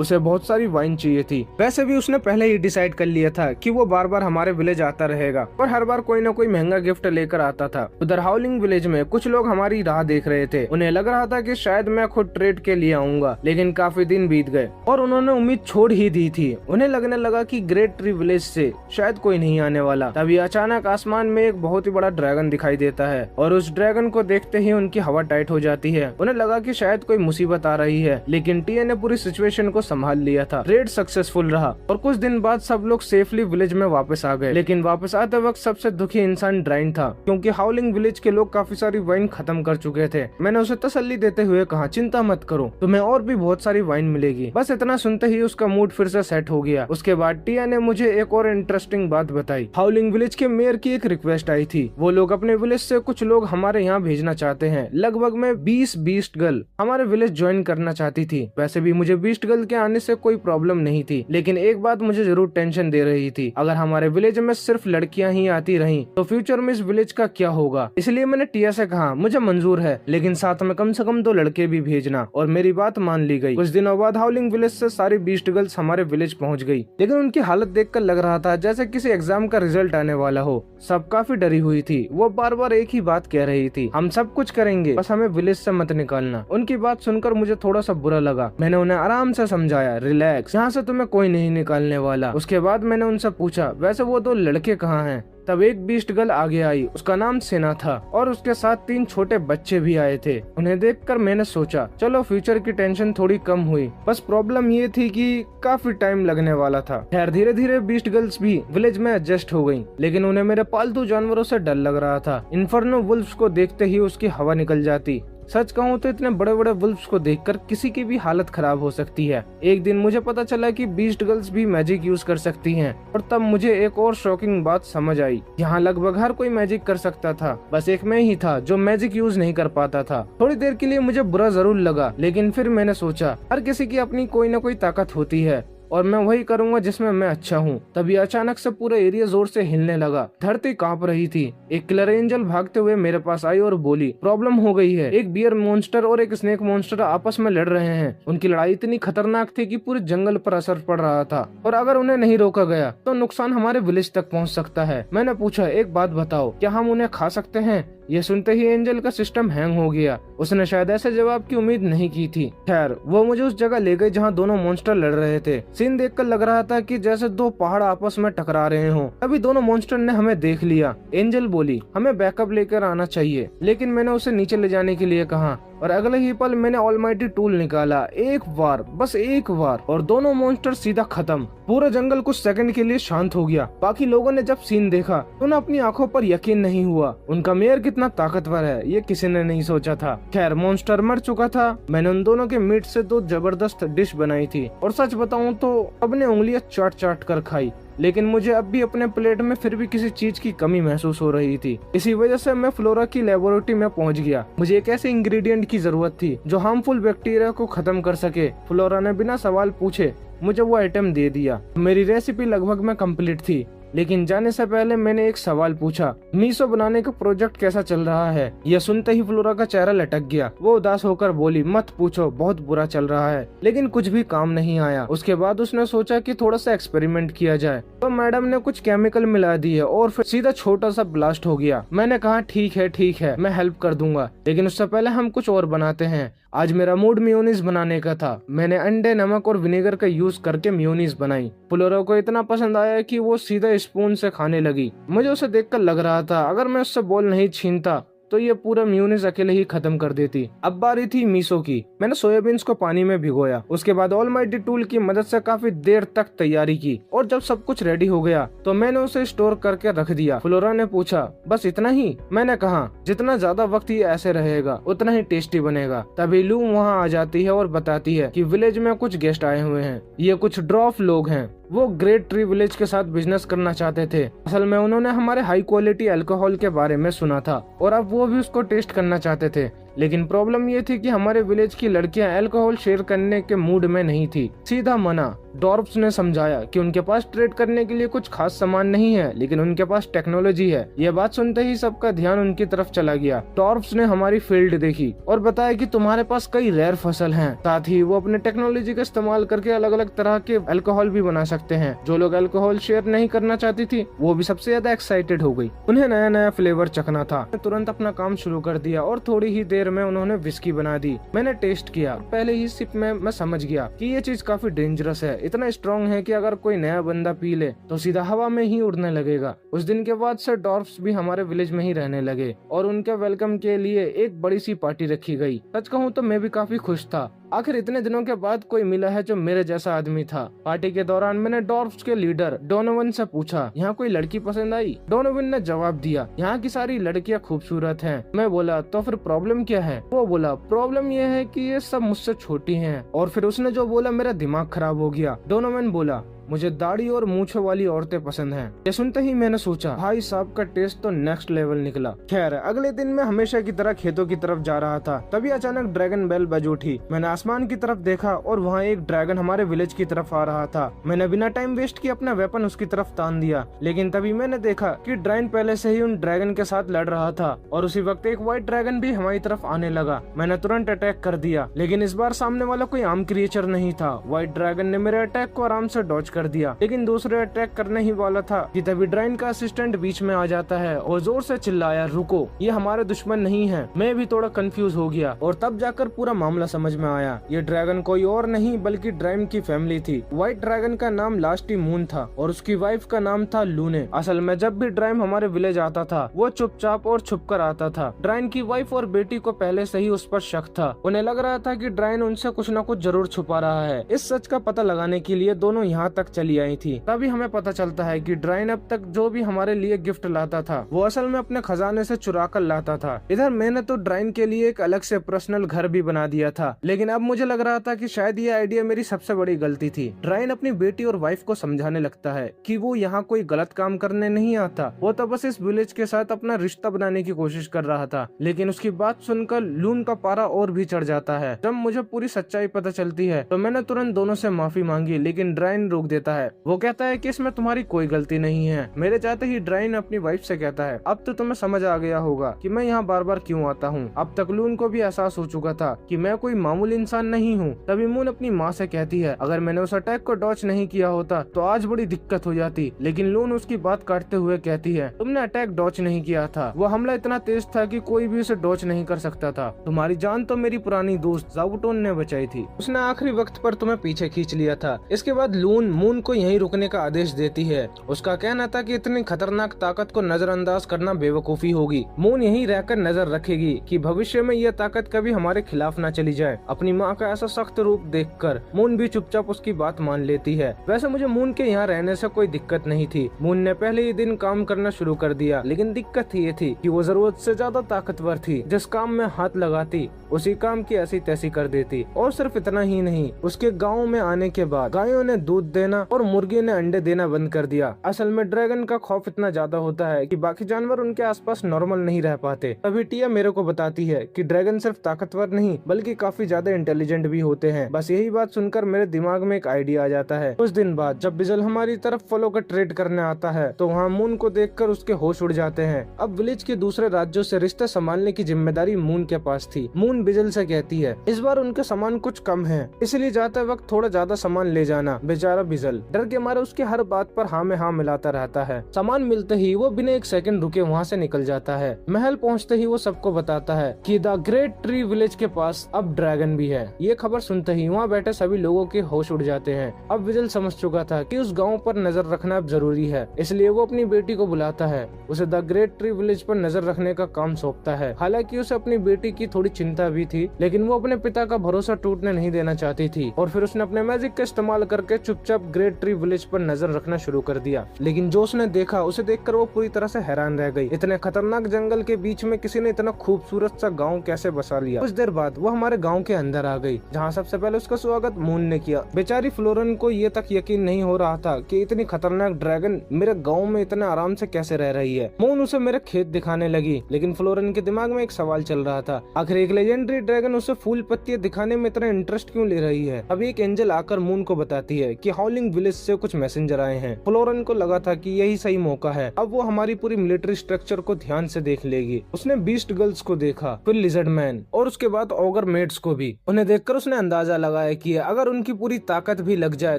उसे बहुत सारी वाइन चाहिए थी। वैसे भी उसने पहले ही डिसाइड कर लिया था कि वो बार बार हमारे विलेज आता रहेगा और हर बार कोई न कोई महंगा गिफ्ट लेकर आता था। उधर हाउलिंग विलेज में कुछ लोग हमारी राह देख रहे थे। उन्हें लग रहा था कि शायद मैं खुद ट्रेड के लिए आऊंगा, लेकिन काफी दिन बीत गए और उन्होंने उम्मीद छोड़ ही दी थी। उन्हें लगने लगा कि ग्रेट ट्री विलेज से शायद कोई नहीं आने वाला। तभी अचानक आसमान में एक बहुत ही बड़ा ड्रैगन दिखाई देता है और उस ड्रैगन को देखते ही उनकी हवा टाइट हो जाती है। उन्हें लगा कि शायद कोई मुसीबत आ रही है, लेकिन टिया ने पूरी सिचुएशन को संभाल लिया था। रेड सक्सेसफुल रहा और कुछ दिन बाद सब लोग सेफली विलेज में वापस आ गए। लेकिन वापस आते वक्त सबसे दुखी इंसान ड्राइन था, क्योंकि हाउलिंग विलेज के लोग काफी सारी वाइन खत्म कर चुके थे। मैंने उसे तसल्ली देते हुए कहा, चिंता मत करो, तुम्हें और भी बहुत सारी वाइन मिलेगी। बस इतना सुनते ही उसका मूड फिर से सेट हो गया। उसके बाद टिया ने मुझे एक और इंटरेस्टिंग बात बताई। हाउलिंग विलेज के मेयर की एक रिक्वेस्ट आई थी। वो लोग अपने विलेज से कुछ लोग हमारे यहाँ भेजना चाहते हैं। लगभग में 20 बीस्ट गर्ल हमारे विलेज ज्वाइन करना चाहती थी। वैसे भी मुझे बीस्ट गर्ल के आने से कोई प्रॉब्लम नहीं थी, लेकिन एक बात मुझे जरूर टेंशन दे रही थी। अगर हमारे विलेज में सिर्फ लड़कियां ही आती रहीं, तो फ्यूचर में इस विलेज का क्या होगा। इसलिए मैंने टिया से कहा, मुझे मंजूर है, लेकिन साथ में कम से कम 2 लड़के भी भेजना, और मेरी बात मान ली गई। कुछ दिनों बाद हाउलिंग विलेज से सारी बीस्ट गर्ल्स हमारे विलेज पहुँच गयी, लेकिन उनकी हालत देखकर लग रहा था जैसे किसी एग्जाम का रिजल्ट आने वाला हो। सब काफी डरी हुई थी। वो बार बार एक ही बात कह रही थी, हम सब कुछ करेंगे, बस हमें विलेज से मत निकालना। उनकी बात सुनकर मुझे थोड़ा सा बुरा लगा। मैंने उन्हें आराम से समझाया, रिलैक्स, यहाँ से तुम्हें कोई नहीं निकालने वाला। उसके बाद मैंने उनसे पूछा, वैसे वो 2 लड़के कहाँ हैं? तब एक बीस्ट गर्ल आगे आई। उसका नाम सेना था और उसके साथ 3 छोटे बच्चे भी आए थे। उन्हें देखकर मैंने सोचा, चलो फ्यूचर की टेंशन थोड़ी कम हुई। बस प्रॉब्लम ये थी कि काफी टाइम लगने वाला था। खैर धीरे धीरे बीस्ट गर्ल्स भी विलेज में एडजस्ट हो गयी, लेकिन उन्हें मेरे पालतू जानवरों से डर लग रहा था। इन्फर्नो वुल्फ्स को देखते ही उसकी हवा निकल जाती। सच कहूँ तो इतने बड़े बड़े वुल्फ्स को देखकर किसी की भी हालत खराब हो सकती है। एक दिन मुझे पता चला कि बीस्ट गर्ल्स भी मैजिक यूज कर सकती हैं, और तब मुझे एक और शॉकिंग बात समझ आई। यहाँ लगभग हर कोई मैजिक कर सकता था, बस एक मैं ही था जो मैजिक यूज नहीं कर पाता था। थोड़ी देर के लिए मुझे बुरा जरूर लगा, लेकिन फिर मैंने सोचा, हर किसी की अपनी कोई न कोई ताकत होती है और मैं वही करूंगा जिसमें मैं अच्छा हूँ। तभी अचानक से पूरा एरिया जोर से हिलने लगा। धरती कांप रही थी। एक किलर एंजल भागते हुए मेरे पास आई और बोली, प्रॉब्लम हो गई है। एक बियर मॉन्स्टर और एक स्नेक मॉन्स्टर आपस में लड़ रहे हैं। उनकी लड़ाई इतनी खतरनाक थी कि पूरे जंगल पर असर पड़ रहा था, और अगर उन्हें नहीं रोका गया तो नुकसान हमारे विलेज तक पहुँच सकता है। मैंने पूछा, एक बात बताओ, क्या हम उन्हें खा सकते हैं? ये सुनते ही एंजल का सिस्टम हैंग हो गया। उसने शायद ऐसे जवाब की उम्मीद नहीं की थी। खैर वो मुझे उस जगह ले गई जहाँ दोनों मॉन्स्टर लड़ रहे थे। सीन देखकर लग रहा था कि जैसे 2 पहाड़ आपस में टकरा रहे हों। तभी दोनों मॉन्स्टर ने हमें देख लिया। एंजल बोली, हमें बैकअप लेकर आना चाहिए, लेकिन मैंने उसे नीचे ले जाने के लिए कहा, और अगले ही पल मैंने ऑलमाइटी टूल निकाला। एक बार, बस एक बार, और दोनों मॉन्स्टर सीधा खत्म। पूरा जंगल कुछ सेकंड के लिए शांत हो गया। बाकी लोगों ने जब सीन देखा तो उन्हें अपनी आंखों पर यकीन नहीं हुआ। उनका मेयर कितना ताकतवर है ये किसी ने नहीं सोचा था। खैर मॉन्स्टर मर चुका था। मैंने उन दोनों के मीट से 2 जबरदस्त डिश बनाई थी, और सच बताऊं तो अपने उंगलियां चाट चाट कर खाई, लेकिन मुझे अब भी अपने प्लेट में फिर भी किसी चीज की कमी महसूस हो रही थी। इसी वजह से मैं फ्लोरा की लेबोरेटरी में पहुंच गया। मुझे एक ऐसे इंग्रेडिएंट की जरूरत थी जो हार्मफुल बैक्टीरिया को खत्म कर सके। फ्लोरा ने बिना सवाल पूछे मुझे वो आइटम दे दिया। मेरी रेसिपी लगभग में कंप्लीट थी। लेकिन जाने से पहले मैंने एक सवाल पूछा, मीसो बनाने का प्रोजेक्ट कैसा चल रहा है? यह सुनते ही फ्लोरा का चेहरा लटक गया। वो उदास होकर बोली, मत पूछो, बहुत बुरा चल रहा है। लेकिन कुछ भी काम नहीं आया। उसके बाद उसने सोचा कि थोड़ा सा एक्सपेरिमेंट किया जाए, तो मैडम ने कुछ केमिकल मिला दिए और फिर सीधा छोटा सा ब्लास्ट हो गया। मैंने कहा ठीक है, मैं हेल्प कर दूंगा, लेकिन उससे पहले हम कुछ और बनाते हैं। आज मेरा मूड मेयोनीज बनाने का था। मैंने अंडे, नमक और विनेगर का यूज करके मेयोनीज बनाई। फ्लोरा को इतना पसंद आया कि वो सीधा स्पून से खाने लगी। मुझे उसे देखकर लग रहा था अगर मैं उससे बॉल नहीं छीनता तो ये पूरा मेयोनीज अकेले ही खत्म कर देती। अब बारी थी मीसो की। मैंने सोयाबीन्स को पानी में भिगोया। उसके बाद ऑलमाइटी टूल की मदद से काफी देर तक तैयारी की और जब सब कुछ रेडी हो गया तो मैंने उसे स्टोर करके रख दिया। फ्लोरा ने पूछा, बस इतना ही? मैंने कहा, जितना ज्यादा वक्त ये ऐसे रहेगा उतना ही टेस्टी बनेगा। तभी लू वहाँ आ जाती है और बताती है कि विलेज में कुछ गेस्ट आए हुए हैं। ये कुछ ड्रॉफ लोग हैं। वो ग्रेट ट्री विलेज के साथ बिजनेस करना चाहते थे। असल में उन्होंने हमारे हाई क्वालिटी अल्कोहल के बारे में सुना था और अब वो भी उसको टेस्ट करना चाहते थे। लेकिन प्रॉब्लम ये थी कि हमारे विलेज की लड़कियां अल्कोहल शेयर करने के मूड में नहीं थी। सीधा मना। डॉर्फ्स ने समझाया कि उनके पास ट्रेड करने के लिए कुछ खास सामान नहीं है, लेकिन उनके पास टेक्नोलॉजी है। ये बात सुनते ही सबका ध्यान उनकी तरफ चला गया। डॉर्फ्स ने हमारी फील्ड देखी और बताया कि तुम्हारे पास कई रेयर फसल हैं। साथ ही वो अपने टेक्नोलॉजी का इस्तेमाल करके अलग अलग तरह के अल्कोहल भी बना सकते हैं। जो लोग अल्कोहल शेयर नहीं करना चाहती थी वो भी सबसे ज्यादा एक्साइटेड हो गई। उन्हें नया नया फ्लेवर चखना था। तुरंत अपना काम शुरू कर दिया और थोड़ी ही देर में उन्होंने विस्की बना दी। मैंने टेस्ट किया। पहले ही सिप में मैं समझ गया कि ये चीज काफी डेंजरस है। इतना स्ट्रॉन्ग है कि अगर कोई नया बंदा पी ले तो सीधा हवा में ही उड़ने लगेगा। उस दिन के बाद से डॉर्फ्स भी हमारे विलेज में ही रहने लगे और उनके वेलकम के लिए एक बड़ी सी पार्टी रखी गई। सच कहूँ तो मैं भी काफी खुश था। आखिर इतने दिनों के बाद कोई मिला है जो मेरे जैसा आदमी था। पार्टी के दौरान मैंने डॉर्फ्स के लीडर डोनोवन से पूछा, यहाँ कोई लड़की पसंद आई? डोनोवन ने जवाब दिया, यहाँ की सारी लड़कियाँ खूबसूरत हैं। मैं बोला, तो फिर प्रॉब्लम क्या है? वो बोला, प्रॉब्लम ये है कि ये सब मुझसे छोटी हैं। और फिर उसने जो बोला मेरा दिमाग खराब हो गया। डोनोवन बोला, मुझे दाढ़ी और मूछों वाली औरतें पसंद हैं। ये सुनते ही मैंने सोचा, भाई साहब का टेस्ट तो नेक्स्ट लेवल निकला। खैर, अगले दिन मैं हमेशा की तरह खेतों की तरफ जा रहा था। तभी अचानक ड्रैगन बेल बज उठी। मैंने आसमान की तरफ देखा और वहाँ एक ड्रैगन हमारे विलेज की तरफ आ रहा था। मैंने बिना टाइम वेस्ट किए अपना वेपन उसकी तरफ तान दिया, लेकिन तभी मैंने देखा कि ड्रैगन पहले से ही उन ड्रैगन के साथ लड़ रहा था और उसी वक्त एक व्हाइट ड्रैगन भी हमारी तरफ आने लगा। मैंने तुरंत अटैक कर दिया, लेकिन इस बार सामने वाला कोई आम क्रिएचर नहीं था। व्हाइट ड्रैगन ने मेरे अटैक को आराम से डॉज कर दिया, लेकिन दूसरे अटैक करने ही वाला था कि तभी ड्रैगन का असिस्टेंट बीच में आ जाता है और जोर से चिल्लाया, रुको, ये हमारे दुश्मन नहीं है। मैं भी थोड़ा कंफ्यूज हो गया और तब जाकर पूरा मामला समझ में आया। ये ड्रैगन कोई और नहीं बल्कि ड्रैगन की फैमिली थी। व्हाइट ड्रैगन का नाम लास्टी मून था और उसकी वाइफ का नाम था लूने। असल में जब भी ड्रैगन हमारे विलेज आता था वो चुपचाप और छुपकर आता था। ड्रैगन की वाइफ और बेटी को पहले से ही उस पर शक था। उन्हें लग रहा था कि ड्रैगन उनसे कुछ न कुछ जरूर छुपा रहा है। इस सच का पता लगाने के लिए दोनों यहाँ तक चली आई थी। तभी हमें पता चलता है कि ड्रैगन अब तक जो भी हमारे लिए गिफ्ट लाता था वो असल में अपने खजाने से चुरा कर लाता था। इधर मैंने तो ड्रैगन के लिए एक अलग से पर्सनल घर भी बना दिया था, लेकिन अब मुझे लग रहा था कि शायद ये आइडिया मेरी सबसे बड़ी गलती थी। ड्रैगन अपनी बेटी और वाइफ को समझाने लगता है कि वो यहाँ कोई गलत काम करने नहीं आता, वो तो बस इस विलेज के साथ अपना रिश्ता बनाने की कोशिश कर रहा था। लेकिन उसकी बात सुनकर लून का पारा और भी चढ़ जाता है। जब मुझे पूरी सच्चाई पता चलती है तो मैंने तुरंत दोनों से माफी मांगी, लेकिन ड्रैगन रोक देता है। वो कहता है कि इसमें तुम्हारी कोई गलती नहीं है। मेरे चाहते ही ड्रैगन अपनी वाइफ से कहता है, अब तो तुम्हें समझ आ गया होगा कि मैं यहाँ बार बार क्यों आता हूँ। अब तक लून को भी एहसास हो चुका था कि मैं कोई मामूली इंसान नहीं हूँ। तभी मून अपनी माँ से कहती है, अगर मैंने उस अटैक को डॉच नहीं किया होता तो आज बड़ी दिक्कत हो जाती। लेकिन लून उसकी बात काटते हुए कहती है, तुमने अटैक डॉच नहीं किया था, वो हमला इतना तेज था कि कोई भी उसे डॉच नहीं कर सकता था। तुम्हारी जान तो मेरी पुरानी दोस्त ज़ाबुटोन ने बचाई थी, उसने आखिरी वक्त पर तुम्हें पीछे खींच लिया था। इसके बाद लून मून को यहीं रुकने का आदेश देती है। उसका कहना था कि इतनी खतरनाक ताकत को नजरअंदाज करना बेवकूफी होगी। मून यहीं रहकर नजर रखेगी कि भविष्य में यह ताकत कभी हमारे खिलाफ न चली जाए। अपनी माँ का ऐसा सख्त रूप देखकर मून भी चुपचाप उसकी बात मान लेती है। वैसे मुझे मून के यहाँ रहने से कोई दिक्कत नहीं थी। मून ने पहले ही दिन काम करना शुरू कर दिया, लेकिन दिक्कत ये थी कि वो जरूरत से ज्यादा ताकतवर थी। जिस काम में हाथ लगाती उसी काम की ऐसी तैसी कर देती। और सिर्फ इतना ही नहीं, उसके गाँव में आने के बाद गायों ने दूध देना देना और मुर्गी ने अंडे देना बंद कर दिया। असल में ड्रैगन का खौफ इतना ज्यादा होता है कि बाकी जानवर उनके आसपास नॉर्मल नहीं रह पाते। तभी टिया मेरे को बताती है कि ड्रैगन सिर्फ ताकतवर नहीं बल्कि काफी ज्यादा इंटेलिजेंट भी होते हैं। बस यही बात सुनकर मेरे दिमाग में एक आइडिया आ जाता है। कुछ दिन बाद जब बिजल हमारी तरफ फलों का ट्रेड करने आता है तो वहाँ मून को देखकर उसके होश उड़ जाते हैं। अब विलेज के दूसरे राज्यों से रिश्ते संभालने की जिम्मेदारी मून के पास थी। मून बिजल से कहती है इस बार उनके सामान कुछ कम है, इसलिए जाते वक्त थोड़ा ज्यादा सामान ले जाना। बेचारा बिजल डर के मारे उसकी हर बात पर हाँ में हाँ मिलाता रहता है। सामान मिलते ही वो बिना एक सेकंड रुके वहाँ से निकल जाता है। महल पहुँचते ही वो सबको बताता है कि द ग्रेट ट्री विलेज के पास अब ड्रैगन भी है। ये खबर सुनते ही वहाँ बैठे सभी लोगों के होश उड़ जाते हैं। अब बिजल समझ चुका था कि उस गाँव पर नजर रखना अब जरूरी है, इसलिए वो अपनी बेटी को बुलाता है। उसे द ग्रेट ट्री विलेज पर नजर रखने का काम सौंपता है। हालांकि उसे अपनी बेटी की थोड़ी चिंता भी थी, लेकिन वो अपने पिता का भरोसा टूटने नहीं देना चाहती थी और फिर उसने अपने मैजिक का इस्तेमाल करके चुपचाप ग्रेट ट्री विलेज पर नजर रखना शुरू कर दिया। लेकिन जो उसने देखा उसे देखकर वो पूरी तरह से हैरान रह गई। इतने खतरनाक जंगल के बीच में किसी ने इतना खूबसूरत सा गाँव कैसे बसा लिया। कुछ देर बाद वो हमारे गाँव के अंदर आ गई, जहाँ सबसे पहले उसका स्वागत मून ने किया। बेचारी फ्लोरन को ये तक यकीन नहीं हो रहा था कि इतनी खतरनाक ड्रैगन मेरे गाँव में इतने आराम से कैसे रह रही है। मून उसे मेरे खेत दिखाने लगी, लेकिन फ्लोरन के दिमाग में एक सवाल चल रहा था, आखिर एक लेजेंडरी ड्रैगन उसे फूल पत्तियां दिखाने में इतना इंटरेस्ट क्यों ले रही है। अभी एक एंजल आकर मून को बताती है कि हाउलिंग विलेज से कुछ मैसेंजर आए हैं। फ्लोरन को लगा था कि यही सही मौका है, अब वो हमारी पूरी मिलिट्री स्ट्रक्चर को ध्यान से देख लेगी। उसने बीस्ट गर्ल्स को देखा, फिर लिजर्ड मैन और उसके बाद ऑगर मेड्स को भी। उन्हें देखकर उसने अंदाजा लगाया कि अगर उनकी पूरी ताकत भी लग जाए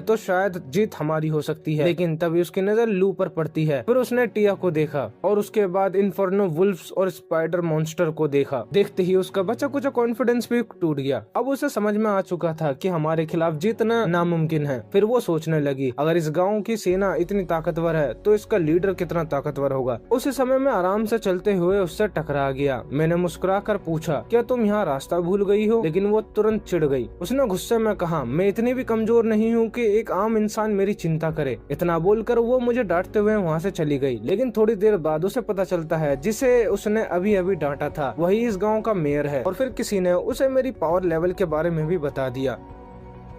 तो शायद जीत हमारी हो सकती है। लेकिन तभी उसकी नजर लू पर पड़ती है। फिर उसने टिया को देखा और उसके बाद इन्फर्नो वुल्फ्स और स्पाइडर मॉन्स्टर को देखा। देखते ही उसका बचा कुछ कॉन्फिडेंस भी टूट गया। अब उसे समझ में आ चुका था कि हमारे खिलाफ जीतना नामुमकिन है। फिर वो सोचने लगी अगर इस गांव की सेना इतनी ताकतवर है तो इसका लीडर कितना ताकतवर होगा। उसी समय में आराम से चलते हुए उससे टकरा गया। मैंने मुस्कुराकर पूछा क्या तुम यहाँ रास्ता भूल गई हो, लेकिन वो तुरंत चिढ़ गई। उसने गुस्से में कहा मैं इतनी भी कमजोर नहीं हूँ कि एक आम इंसान मेरी चिंता करे। इतना बोलकर वो मुझे डांटते हुए वहाँ से चली गई। लेकिन थोड़ी देर बाद उसे पता चलता है जिसे उसने अभी अभी डांटा था वही इस गांव का मेयर है और फिर किसी ने उसे मेरी पावर लेवल के बारे में भी बता दिया।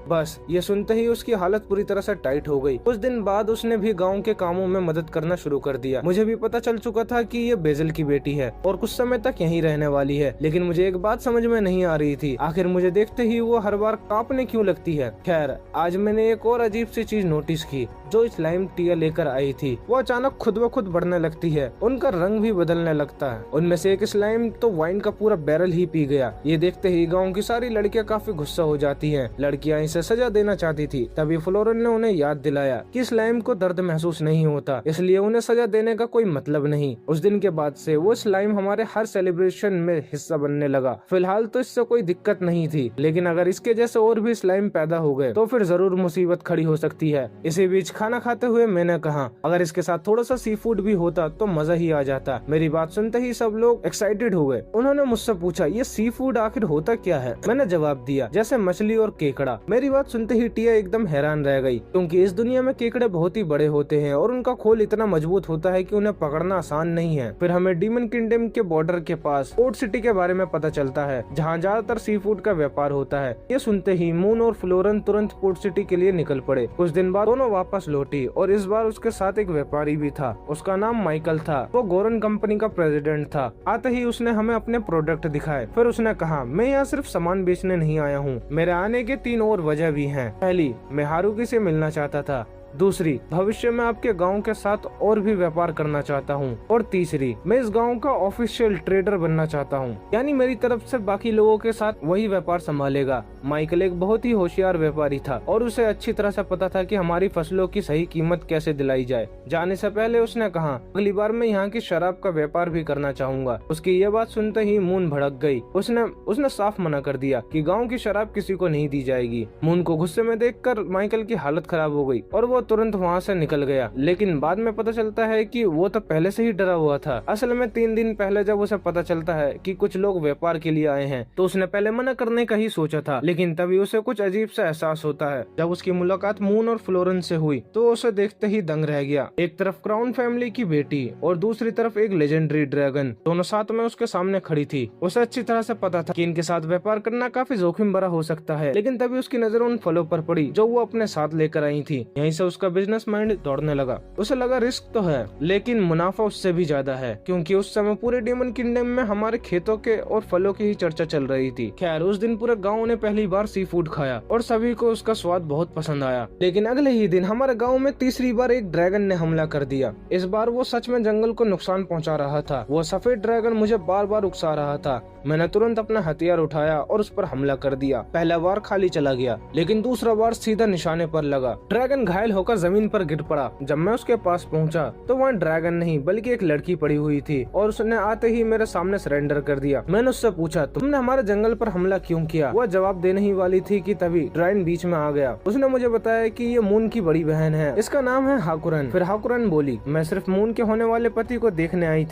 बस ये सुनते ही उसकी हालत पूरी तरह से टाइट हो गई। कुछ दिन बाद उसने भी गांव के कामों में मदद करना शुरू कर दिया। मुझे भी पता चल चुका था कि ये बेजल की बेटी है और कुछ समय तक यहीं रहने वाली है। लेकिन मुझे एक बात समझ में नहीं आ रही थी, आखिर मुझे देखते ही वो हर बार कांपने क्यों लगती है। खैर आज मैंने एक और अजीब सी चीज नोटिस की। जो स्लाइम टिया लेकर आई थी वो अचानक खुद ब खुद बढ़ने लगती है, उनका रंग भी बदलने लगता है। उनमें से एक स्लाइम तो वाइन का पूरा बैरल ही पी गया। ये देखते ही गाँव की सारी लड़कियां काफी गुस्सा हो जाती है। लड़कियां इसे सजा देना चाहती थी। तभी फ्लोरन ने उन्हें याद दिलाया कि स्लाइम को दर्द महसूस नहीं होता, इसलिए उन्हें सजा देने का कोई मतलब नहीं। उस दिन के बाद से वो स्लाइम हमारे हर सेलिब्रेशन में हिस्सा बनने लगा। फिलहाल तो इससे कोई दिक्कत नहीं थी, लेकिन अगर इसके जैसे और भी स्लाइम पैदा हो गए तो फिर जरूर मुसीबत खड़ी हो सकती है। इसी बीच खाना खाते हुए मैंने कहा अगर इसके साथ थोड़ा सा सी फूड भी होता तो मजा ही आ जाता। मेरी बात सुनते ही सब लोग एक्साइटेड हो गए। उन्होंने मुझसे पूछा ये सी फूड आखिर होता क्या है। मैंने जवाब दिया जैसे मछली और केकड़ा। मेरी बात सुनते ही टिया एकदम हैरान रह गई, क्योंकि इस दुनिया में केकड़े बहुत ही बड़े होते हैं और उनका खोल इतना मजबूत होता है कि उन्हें पकड़ना आसान नहीं है। फिर हमें डीमन किंगडम के बॉर्डर के पास पोर्ट सिटी के बारे में पता चलता है, जहाँ ज्यादातर सी फूड का व्यापार होता है। ये सुनते ही मून और फ्लोरन तुरंत पोर्ट सिटी के लिए निकल पड़े। कुछ दिन बाद दोनों वापस लौटी और इस बार उसके साथ एक व्यापारी भी था। उसका नाम माइकल था। वो गोरन कंपनी का प्रेसिडेंट था। आते ही उसने हमें अपने प्रोडक्ट दिखाए। फिर उसने कहा मैं यहाँ सिर्फ सामान बेचने नहीं आया हूँ, मेरे आने के 3 और वजह भी हैं। पहली, मैं हारुकी से मिलना चाहता था। दूसरी, भविष्य में आपके गांव के साथ और भी व्यापार करना चाहता हूं। और तीसरी, मैं इस गांव का ऑफिशियल ट्रेडर बनना चाहता हूं, यानी मेरी तरफ से बाकी लोगों के साथ वही व्यापार संभालेगा। माइकल एक बहुत ही होशियार व्यापारी था और उसे अच्छी तरह से पता था कि हमारी फसलों की सही कीमत कैसे दिलाई जाए। जाने से पहले उसने कहा अगली बार मैं यहाँ की शराब का व्यापार भी करना चाहूंगा। उसकी ये बात सुनते ही मून भड़क गई। उसने साफ मना कर दिया कि गाँव की शराब किसी को नहीं दी जाएगी। मून को गुस्से में देखकर माइकल की हालत खराब हो गई और वो तुरंत वहाँ से निकल गया। लेकिन बाद में पता चलता है कि वो तो पहले से ही डरा हुआ था। असल में 3 दिन पहले जब उसे पता चलता है कि कुछ लोग व्यापार के लिए आए हैं तो उसने पहले मना करने का ही सोचा था, लेकिन तभी उसे कुछ अजीब सा एहसास होता है। जब उसकी मुलाकात मून और फ्लोरन से हुई तो उसे देखते ही दंग रह गया। एक तरफ क्राउन फैमिली की बेटी और दूसरी तरफ एक लेजेंडरी ड्रैगन, दोनों साथ में उसके सामने खड़ी थी। उसे अच्छी तरह से पता था कि इनके साथ व्यापार करना काफी जोखिम भरा हो सकता है, लेकिन तभी उसकी नजर उन फलों पर पड़ी जो वो अपने साथ लेकर आई थी। यहीं से उसका बिजनेस माइंड दौड़ने लगा। उसे लगा रिस्क तो है लेकिन मुनाफा उससे भी ज्यादा है, क्योंकि उस समय पूरे डीमन किंगडम में हमारे खेतों के और फलों की ही चर्चा चल रही थी। खैर उस दिन पूरे गाँव ने पहली बार सी फूड खाया और सभी को उसका स्वाद बहुत पसंद आया। लेकिन अगले ही दिन हमारे गाँव में तीसरी बार एक ड्रैगन ने हमला कर दिया। इस बार वो सच में जंगल को नुकसान पहुंचा रहा था। वो सफेद ड्रैगन मुझे बार बार उकसा रहा था। मैंने तुरंत अपना हथियार उठाया और उस पर हमला कर दिया। पहला बार खाली चला गया लेकिन दूसरा बार सीधा निशाने पर लगा। ड्रैगन घायल होकर जमीन पर गिर पड़ा। जब मैं उसके पास पहुंचा तो वहाँ ड्रैगन नहीं बल्कि एक लड़की पड़ी हुई थी और उसने आते ही मेरे सामने सरेंडर कर दिया। मैंने उससे पूछा तुमने हमारे जंगल पर हमला क्यों किया? वह जवाब देने ही वाली थी कि तभी ड्रैगन बीच में आ गया। उसने मुझे बताया कि ये मून की बड़ी बहन है, इसका नाम है हाकुरन। फिर हाकुरन बोली मैं सिर्फ मून के होने वाले पति को देखने आई